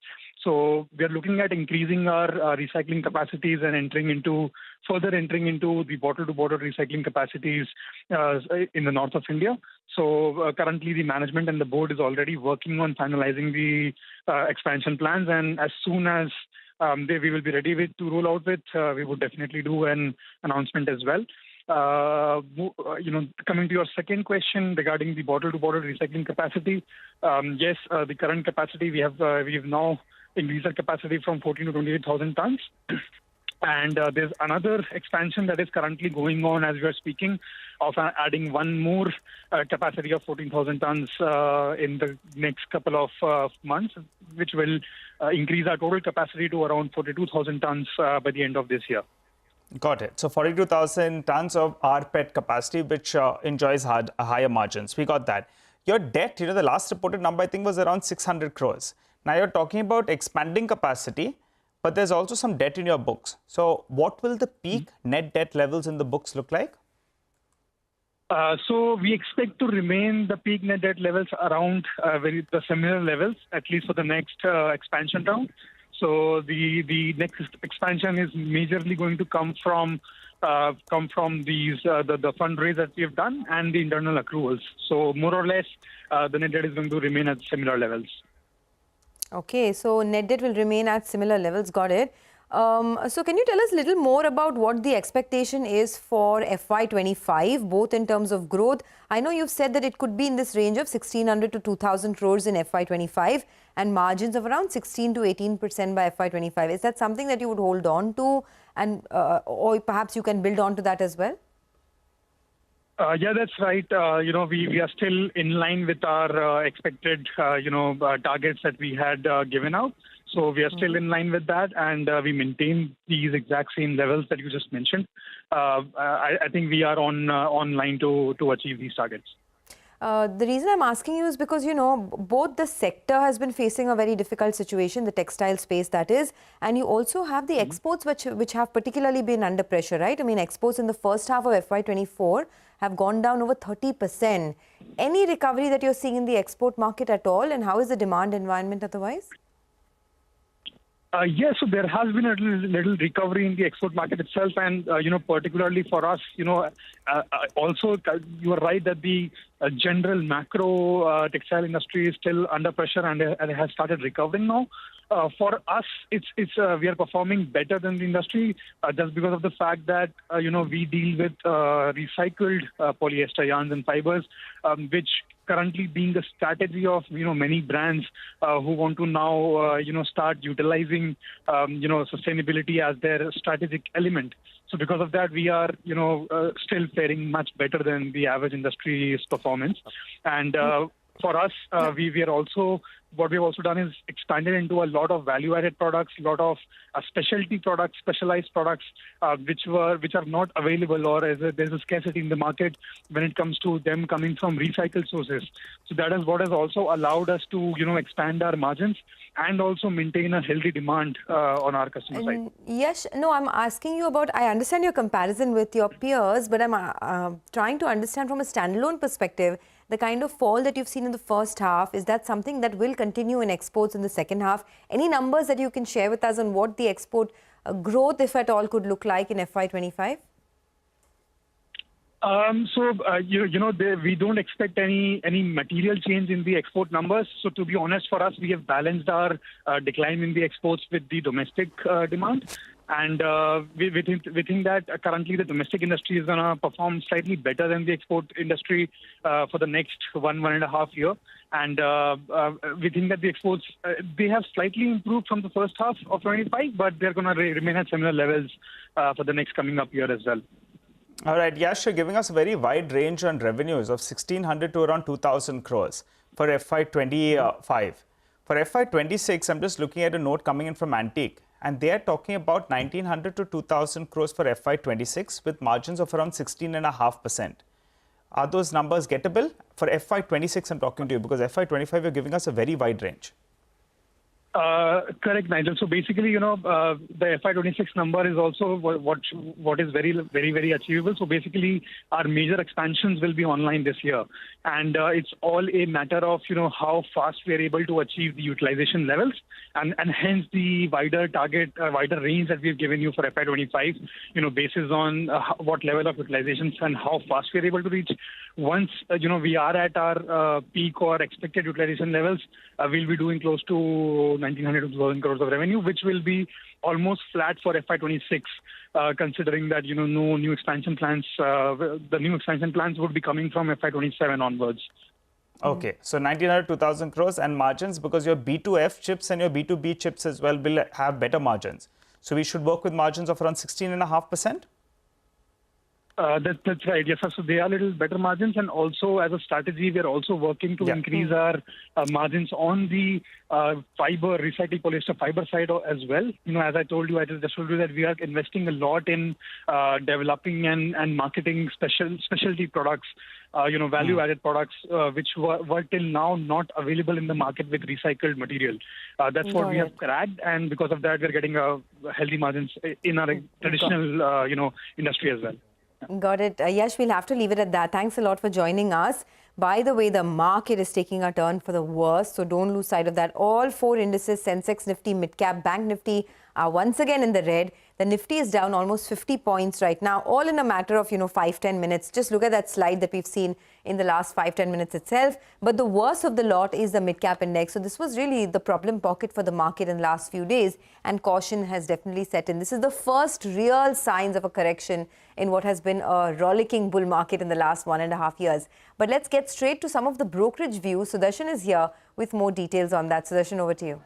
So we are looking at increasing our recycling capacities and further entering into the bottle-to-bottle recycling capacities in the north of India. So currently the management and the board is already working on finalizing the expansion plans, and as soon as we will be ready to roll out with, we would definitely do an announcement as well. Coming to your second question regarding the bottle-to-bottle recycling capacity, yes, the current capacity we have now increased our capacity from 14 to 28,000 tons. And there's another expansion that is currently going on as we are speaking of adding one more capacity of 14,000 tons in the next couple of months, which will increase our total capacity to around 42,000 tons by the end of this year. Got it. So 42,000 tons of RPET capacity, which enjoys higher margins. We got that. Your debt, the last reported number, I think, was around 600 crores. Now you're talking about expanding capacity, but there's also some debt in your books. So what will the peak net debt levels in the books look like? So we expect to remain the peak net debt levels around the similar levels, at least for the next expansion round. So the next expansion is majorly going to come from these the fundraise that we have done and the internal accruals. So more or less, the net debt is going to remain at similar levels. Okay, so net debt will remain at similar levels. Got it. So can you tell us a little more about what the expectation is for FY25, both in terms of growth? I know you've said that it could be in this range of 1,600 to 2,000 crores in FY25 and margins of around 16 to 18% by FY25. Is that something that you would hold on to, and or perhaps you can build on to that as well? Yeah, that's right. We are still in line with our expected, targets that we had given out. So we are still in line with that, and we maintain these exact same levels that you just mentioned. I think we are on line to achieve these targets. The reason I'm asking you is because, both the sector has been facing a very difficult situation, the textile space that is, and you also have the exports which have particularly been under pressure, right? I mean, exports in the first half of FY24 have gone down over 30%. Any recovery that you're seeing in the export market at all, and how is the demand environment otherwise? Yes, so there has been a little recovery in the export market itself, and particularly for us, also you are right that the general macro textile industry is still under pressure and it has started recovering now. For us, it's we are performing better than the industry just because of the fact that we deal with recycled polyester yarns and fibers, which currently being the strategy of many brands who want to now start utilizing sustainability as their strategic element. So because of that, we are still faring much better than the average industry's performance. And for us, we are also, what we've also done is expanded into a lot of value-added products, a lot of specialty products, specialized products, which are not available, or there's a scarcity in the market when it comes to them coming from recycled sources. So that is what has also allowed us to expand our margins and also maintain a healthy demand on our customer side. Yes, no, I'm asking you about, I understand your comparison with your peers, but I'm trying to understand from a standalone perspective, the kind of fall that you've seen in the first half, is that something that will continue in exports in the second half? Any numbers that you can share with us on what the export growth, if at all, could look like in FY25? We don't expect any material change in the export numbers. So to be honest, for us, we have balanced our decline in the exports with the domestic demand. And we think that currently the domestic industry is going to perform slightly better than the export industry for the next 1.5 year. And we think that the exports, they have slightly improved from the first half of 25, but they're going to remain at similar levels for the next coming up year as well. All right, Yash, you're giving us a very wide range on revenues of 1,600 to around 2,000 crores for FY25. For FY26, I'm just looking at a note coming in from Antique, and they are talking about 1,900 to 2,000 crores for FY26 with margins of around 16.5%. Are those numbers gettable? For FY26, I'm talking to you, because FY25, you're giving us a very wide range. Correct, Nigel. So basically, the FY26 number is also what is very, very, very achievable. So basically, our major expansions will be online this year. And it's all a matter of, how fast we are able to achieve the utilization levels, and hence the wider target, wider range that we've given you for FY25, basis on what level of utilizations and how fast we are able to reach. Once, we are at our peak or expected utilization levels, we'll be doing close to 1,900 to 2,000 crores of revenue, which will be almost flat for FY26, considering that, no new expansion plans, the new expansion plans would be coming from FY27 onwards. Okay, so 1,900 to 2,000 crores and margins, because your B2F chips and your B2B chips as well will have better margins. So we should work with margins of around 16.5%? That's right. Yes, sir. So they are a little better margins, and also as a strategy, we are also working to increase our margins on the recycled polyester fiber side as well. As I told you, I just told you that we are investing a lot in developing and marketing specialty products, value-added products, which were till now not available in the market with recycled material. That's what we have cracked, and because of that, we're getting healthy margins in our traditional, industry as well. Got it. Yash, we'll have to leave it at that. Thanks a lot for joining us. By the way, the market is taking a turn for the worse, so don't lose sight of that. All four indices, Sensex, Nifty, Midcap, Bank Nifty, are once again in the red. The Nifty is down almost 50 points right now, all in a matter of, 5-10 minutes. Just look at that slide that we've seen in the last 5-10 minutes itself. But the worst of the lot is the Midcap index. So this was really the problem pocket for the market in the last few days, and caution has definitely set in. This is the first real signs of a correction in what has been a rollicking bull market in the last 1.5 years. But let's get straight to some of the brokerage views. Sudarshan is here with more details on that. Sudarshan, over to you.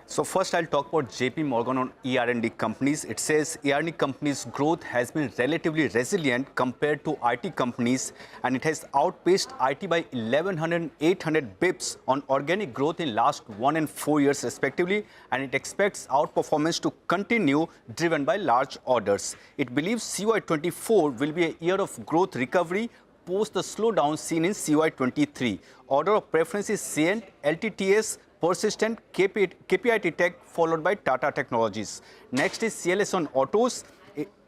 So first, I'll talk about JP Morgan on ER&D companies. It says ER&D companies' growth has been relatively resilient compared to IT companies, and it has outpaced IT by 1,100 and 800 bips on organic growth in last 1 and 4 years respectively, and it expects outperformance to continue driven by large orders. It believes CY24 will be a year of growth recovery post the slowdown seen in CY23. Order of preference is Cient, LTTS, Persistent, KPIT Tech, followed by Tata Technologies. Next is CLS on autos.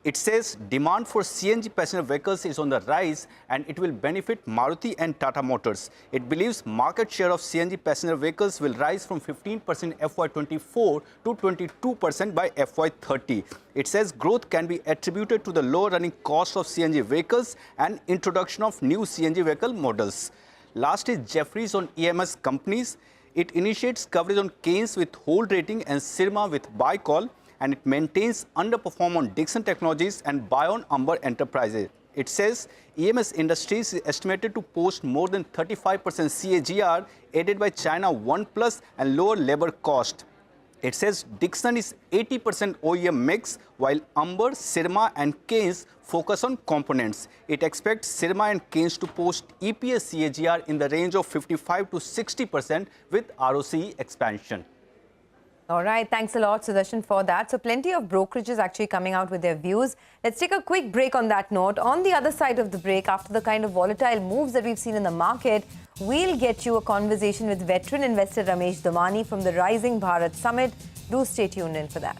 It says demand for CNG passenger vehicles is on the rise, and it will benefit Maruti and Tata Motors. It believes market share of CNG passenger vehicles will rise from 15% FY24 to 22% by FY30. It says growth can be attributed to the low running cost of CNG vehicles and introduction of new CNG vehicle models. Last is Jefferies on EMS companies. It initiates coverage on Keynes with hold rating and Sirma with buy call, and it maintains underperform on Dixon Technologies and buy on Umber Enterprises. It says EMS Industries is estimated to post more than 35% CAGR, aided by China OnePlus and lower labor cost. It says Dixon is 80% OEM mix, while Umber, Syrma and Keynes focus on components. It expects Syrma and Keynes to post EPS CAGR in the range of 55 to 60% with ROCE expansion. All right. Thanks a lot, Sudarshan, for that. So plenty of brokerages actually coming out with their views. Let's take a quick break on that note. On the other side of the break, after the kind of volatile moves that we've seen in the market, we'll get you a conversation with veteran investor Ramesh Damani from the Rising Bharat Summit. Do stay tuned in for that.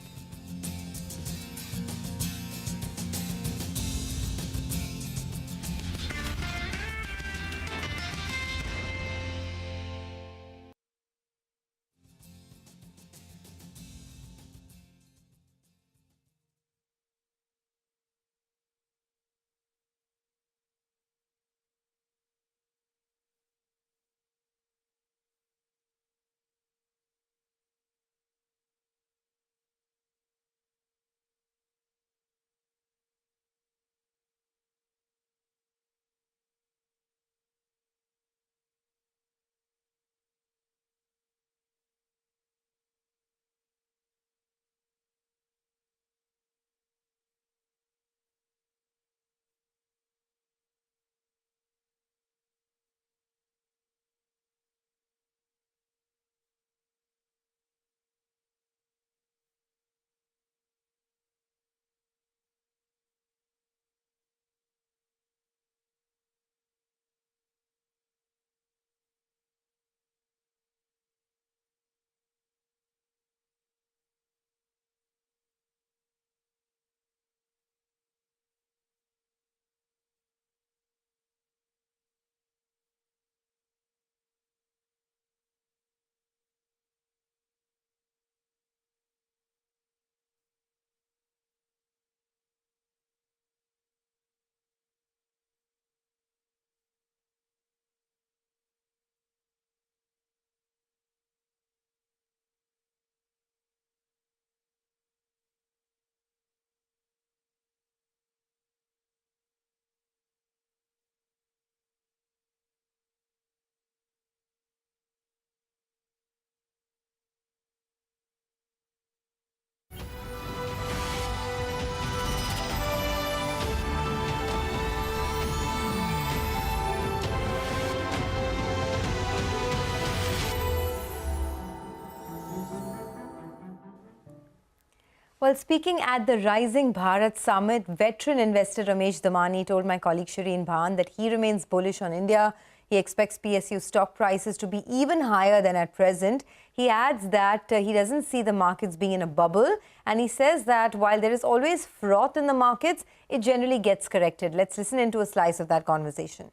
Well, speaking at the Rising Bharat Summit, veteran investor Ramesh Damani told my colleague Shireen Bhan that he remains bullish on India. He expects PSU stock prices to be even higher than at present. He adds that he doesn't see the markets being in a bubble, and he says that while there is always froth in the markets, it generally gets corrected. Let's listen into a slice of that conversation.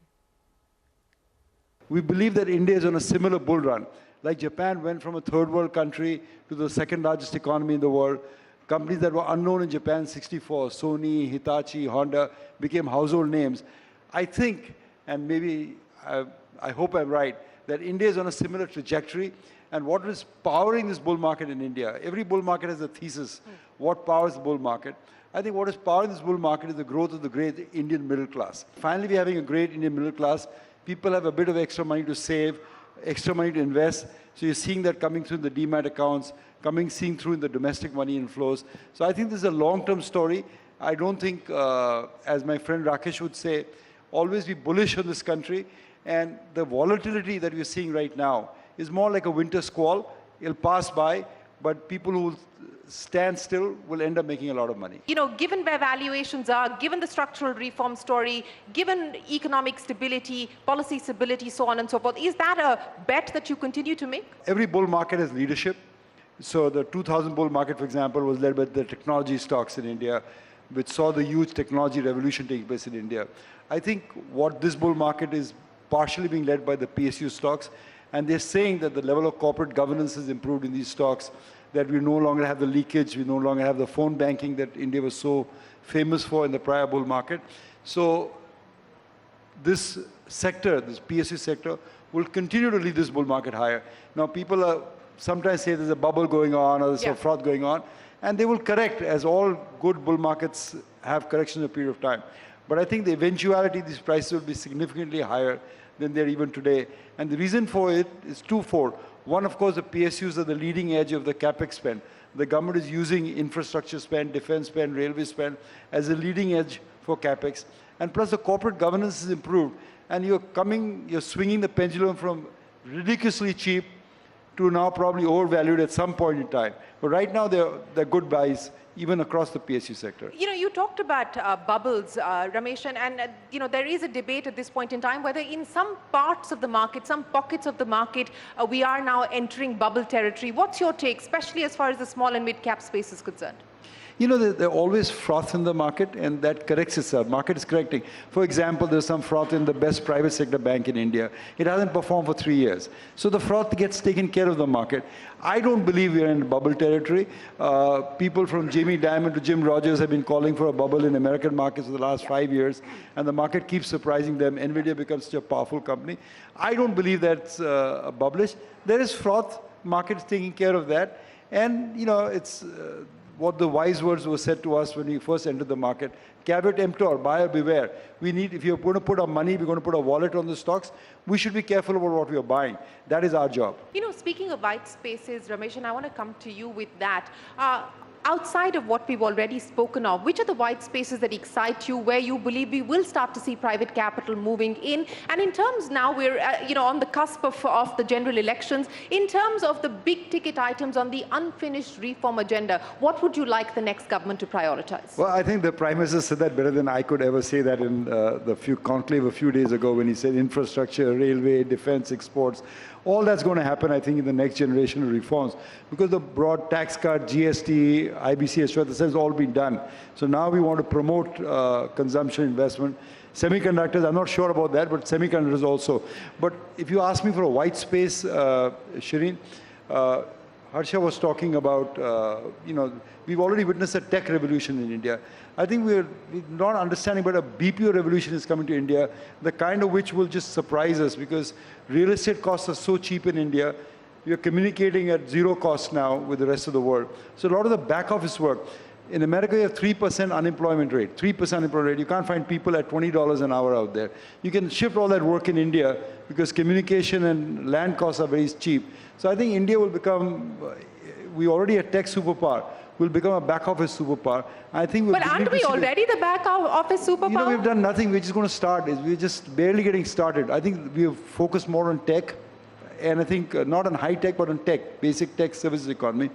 We believe that India is on a similar bull run. Like Japan went from a third world country to the second largest economy in the world. Companies that were unknown in Japan, 64, Sony, Hitachi, Honda, became household names. I think, and maybe I hope I'm right, that India is on a similar trajectory. And what is powering this bull market in India? Every bull market has a thesis. What powers the bull market? I think what is powering this bull market is the growth of the great Indian middle class. Finally, we're having a great Indian middle class. People have a bit of extra money to save, extra money to invest. So you're seeing that coming through in the demat accounts, seeing through in the domestic money inflows. So I think this is a long-term story. I don't think, as my friend Rakesh would say, always be bullish on this country. And the volatility that we're seeing right now is more like a winter squall. It'll pass by, but people who stand still will end up making a lot of money. You know, given where valuations are, given the structural reform story, given economic stability, policy stability, so on and so forth, is that a bet that you continue to make? Every bull market has leadership. So the 2000 bull market, for example, was led by the technology stocks in India, which saw the huge technology revolution take place in India. I think what this bull market is partially being led by the PSU stocks, and they're saying that the level of corporate governance has improved in these stocks, that we no longer have the leakage, we no longer have the phone banking that India was so famous for in the prior bull market. So this sector, this PSU sector, will continue to lead this bull market higher. Now people sometimes say there's a bubble going on or there's a froth going on, and they will correct, as all good bull markets have corrections in a period of time. But I think the eventuality these prices will be significantly higher than they're even today. And the reason for it is twofold. One, of course, the PSUs are the leading edge of the capex spend. The government is using infrastructure spend, defense spend, railway spend as a leading edge for capex. And plus the corporate governance is improved. And you're swinging the pendulum from ridiculously cheap to now probably overvalued at some point in time. But right now, they're good buys, even across the PSU sector. You know, you talked about bubbles, Ramesh, and you know, there is a debate at this point in time whether in some parts of the market, some pockets of the market, we are now entering bubble territory. What's your take, especially as far as the small and mid-cap space is concerned? You know, there's always froth in the market, and that corrects itself. Market is correcting. For example, there's some froth in the best private sector bank in India. It hasn't performed for 3 years. So the froth gets taken care of the market. I don't believe we're in bubble territory. People from Jamie Dimon to Jim Rogers have been calling for a bubble in American markets for the last 5 years, and the market keeps surprising them. NVIDIA becomes such a powerful company. I don't believe that's published. There is froth. Market is taking care of that. And, you know, it's... what the wise words were said to us when we first entered the market, caveat emptor, buyer beware. We need, if you're going to put our money, we're going to put a wallet on the stocks, we should be careful about what we are buying. That is our job. You know, speaking of white spaces, Ramesh, and I want to come to you with that. Outside of what we've already spoken of, which are the white spaces that excite you, where you believe we will start to see private capital moving in? And in terms now, we're you know, on the cusp of the general elections, in terms of the big ticket items on the unfinished reform agenda, what would you like the next government to prioritize? Well, I think the Prime Minister said that better than I could ever say that in the conclave a few days ago when he said infrastructure, railway, defense, exports. All that's going to happen, I think, in the next generation of reforms, because the broad tax cut, GST, IBC, this has all been done. So now we want to promote consumption, investment. Semiconductors, I'm not sure about that, but semiconductors also. But if you ask me for a white space, Shireen, Harsha was talking about, you know, we've already witnessed a tech revolution in India. I think we're not understanding, but a BPO revolution is coming to India, the kind of which will just surprise us, because real estate costs are so cheap in India. We are communicating at zero cost now with the rest of the world. So a lot of the back office work. In America, you have 3% unemployment rate. 3% unemployment rate. You can't find people at $20 an hour out there. You can shift all that work in India because communication and land costs are very cheap. So I think India will become, we already a tech superpower, will become a back office superpower. I think but aren't we already the back office superpower? You know, we've done nothing. We're just going to start. We're just barely getting started. I think we have focused more on tech, and I think not on high tech, but on tech, basic tech services economy.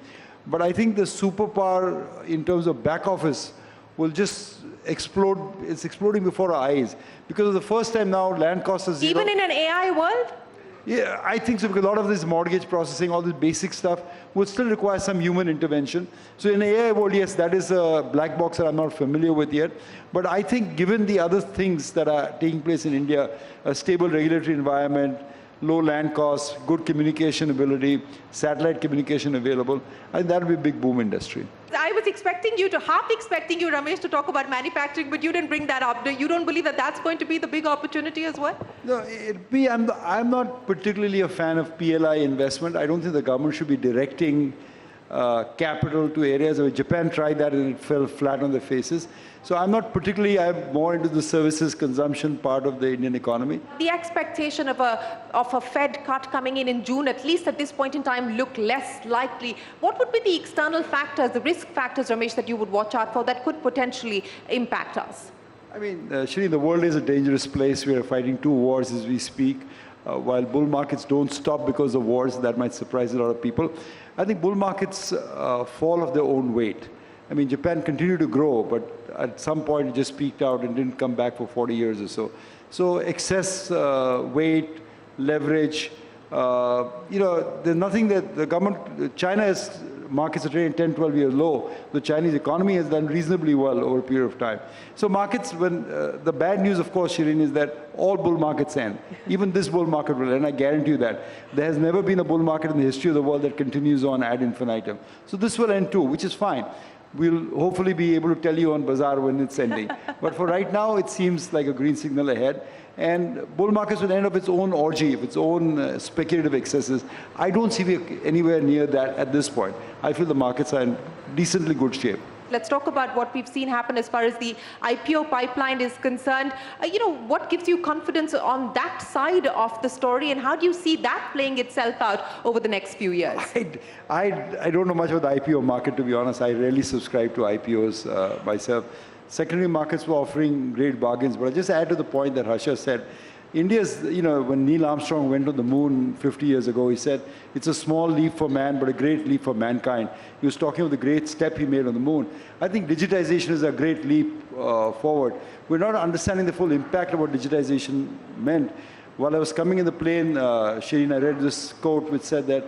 But I think the superpower in terms of back office will just explode. It's exploding before our eyes. Because for the first time now, land costs are zero. Even in an AI world? Yeah, I think so, because a lot of this mortgage processing, all this basic stuff, would still require some human intervention. So in the AI world, yes, that is a black box that I'm not familiar with yet. But I think given the other things that are taking place in India, a stable regulatory environment, low land costs, good communication ability, satellite communication available, I think that will be a big boom industry. I was expecting you to, half expecting you, Ramesh, to talk about manufacturing, but you didn't bring that up. You don't believe that that's going to be the big opportunity as well? No, I'm not particularly a fan of PLI investment. I don't think the government should be directing capital to areas where Japan tried that and it fell flat on their faces. So I'm not particularly, I'm more into the services consumption part of the Indian economy. The expectation of a Fed cut coming in June, at least at this point in time, look less likely. What would be the external factors, the risk factors, Ramesh, that you would watch out for that could potentially impact us? I mean, Shri, the world is a dangerous place. We are fighting two wars as we speak. While bull markets don't stop because of wars, that might surprise a lot of people. I think bull markets fall of their own weight. I mean, Japan continued to grow, but at some point it just peaked out and didn't come back for 40 years or so. So excess weight, leverage, you know, there's nothing that the government, China's markets are trading 10, 12 years low. The Chinese economy has done reasonably well over a period of time. So markets, when the bad news, of course, Shireen, is that all bull markets end. Even this bull market will end, I guarantee you that. There has never been a bull market in the history of the world that continues on ad infinitum. So this will end too, which is fine. We'll hopefully be able to tell you on Bazaar when it's ending. But for right now, it seems like a green signal ahead. And bull markets will end up its own orgy, its own speculative excesses. I don't see we anywhere near that at this point. I feel the markets are in decently good shape. Let's talk about what we've seen happen as far as the IPO pipeline is concerned. What gives you confidence on that side of the story, and how do you see that playing itself out over the next few years? I don't know much about the IPO market, to be honest. I rarely subscribe to IPOs myself. Secondary markets were offering great bargains, but I'll just add to the point that Harsha said. India's, when Neil Armstrong went to the moon 50 years ago, he said, it's a small leap for man, but a great leap for mankind. He was talking of the great step he made on the moon. I think digitization is a great leap forward. We're not understanding the full impact of what digitization meant. While I was coming in the plane, Shireen, I read this quote which said that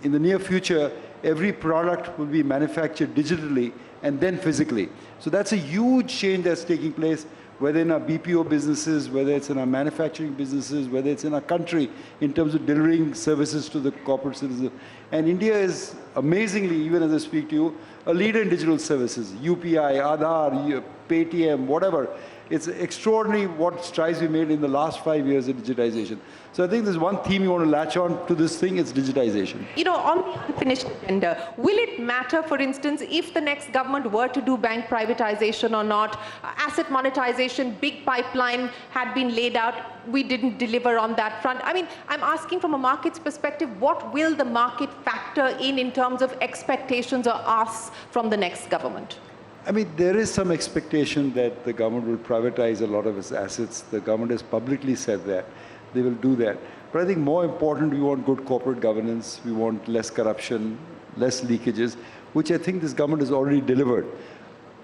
in the near future, every product will be manufactured digitally and then physically. So that's a huge change that's taking place, whether in our BPO businesses, whether it's in our manufacturing businesses, whether it's in our country, in terms of delivering services to the corporate citizen. And India is amazingly, even as I speak to you, a leader in digital services, UPI, Aadhaar, Paytm, whatever. It's extraordinary what strides we made in the last 5 years in digitization. So I think there's one theme you want to latch on to this thing, it's digitization. On the unfinished agenda, will it matter, for instance, if the next government were to do bank privatization or not? Asset monetization, big pipeline had been laid out. We didn't deliver on that front. I mean, I'm asking from a market's perspective, what will the market factor in terms of expectations or asks from the next government? I mean, there is some expectation that the government will privatize a lot of its assets. The government has publicly said that. They will do that. But I think more important, we want good corporate governance. We want less corruption, less leakages, which I think this government has already delivered.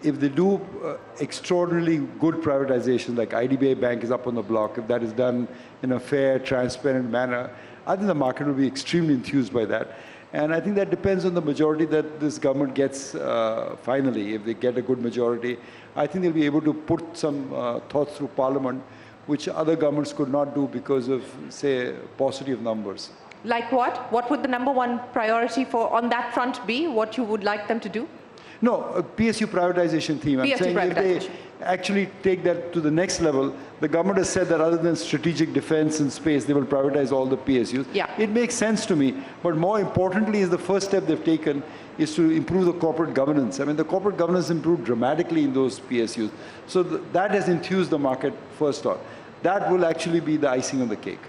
If they do extraordinarily good privatization, like IDBI Bank is up on the block, if that is done in a fair, transparent manner, I think the market will be extremely enthused by that. And I think that depends on the majority that this government gets finally. If they get a good majority, I think they'll be able to put some thoughts through Parliament, which other governments could not do because of, say, paucity of numbers. Like what? What would the number one priority on that front be? What you would like them to do? No, a PSU privatization theme. I'm saying if they actually take that to the next level, the government has said that other than strategic defense and space, they will privatize all the PSUs. Yeah. It makes sense to me. But more importantly is the first step they've taken is to improve the corporate governance. I mean, the corporate governance improved dramatically in those PSUs. So that has enthused the market first on. That will actually be the icing on the cake.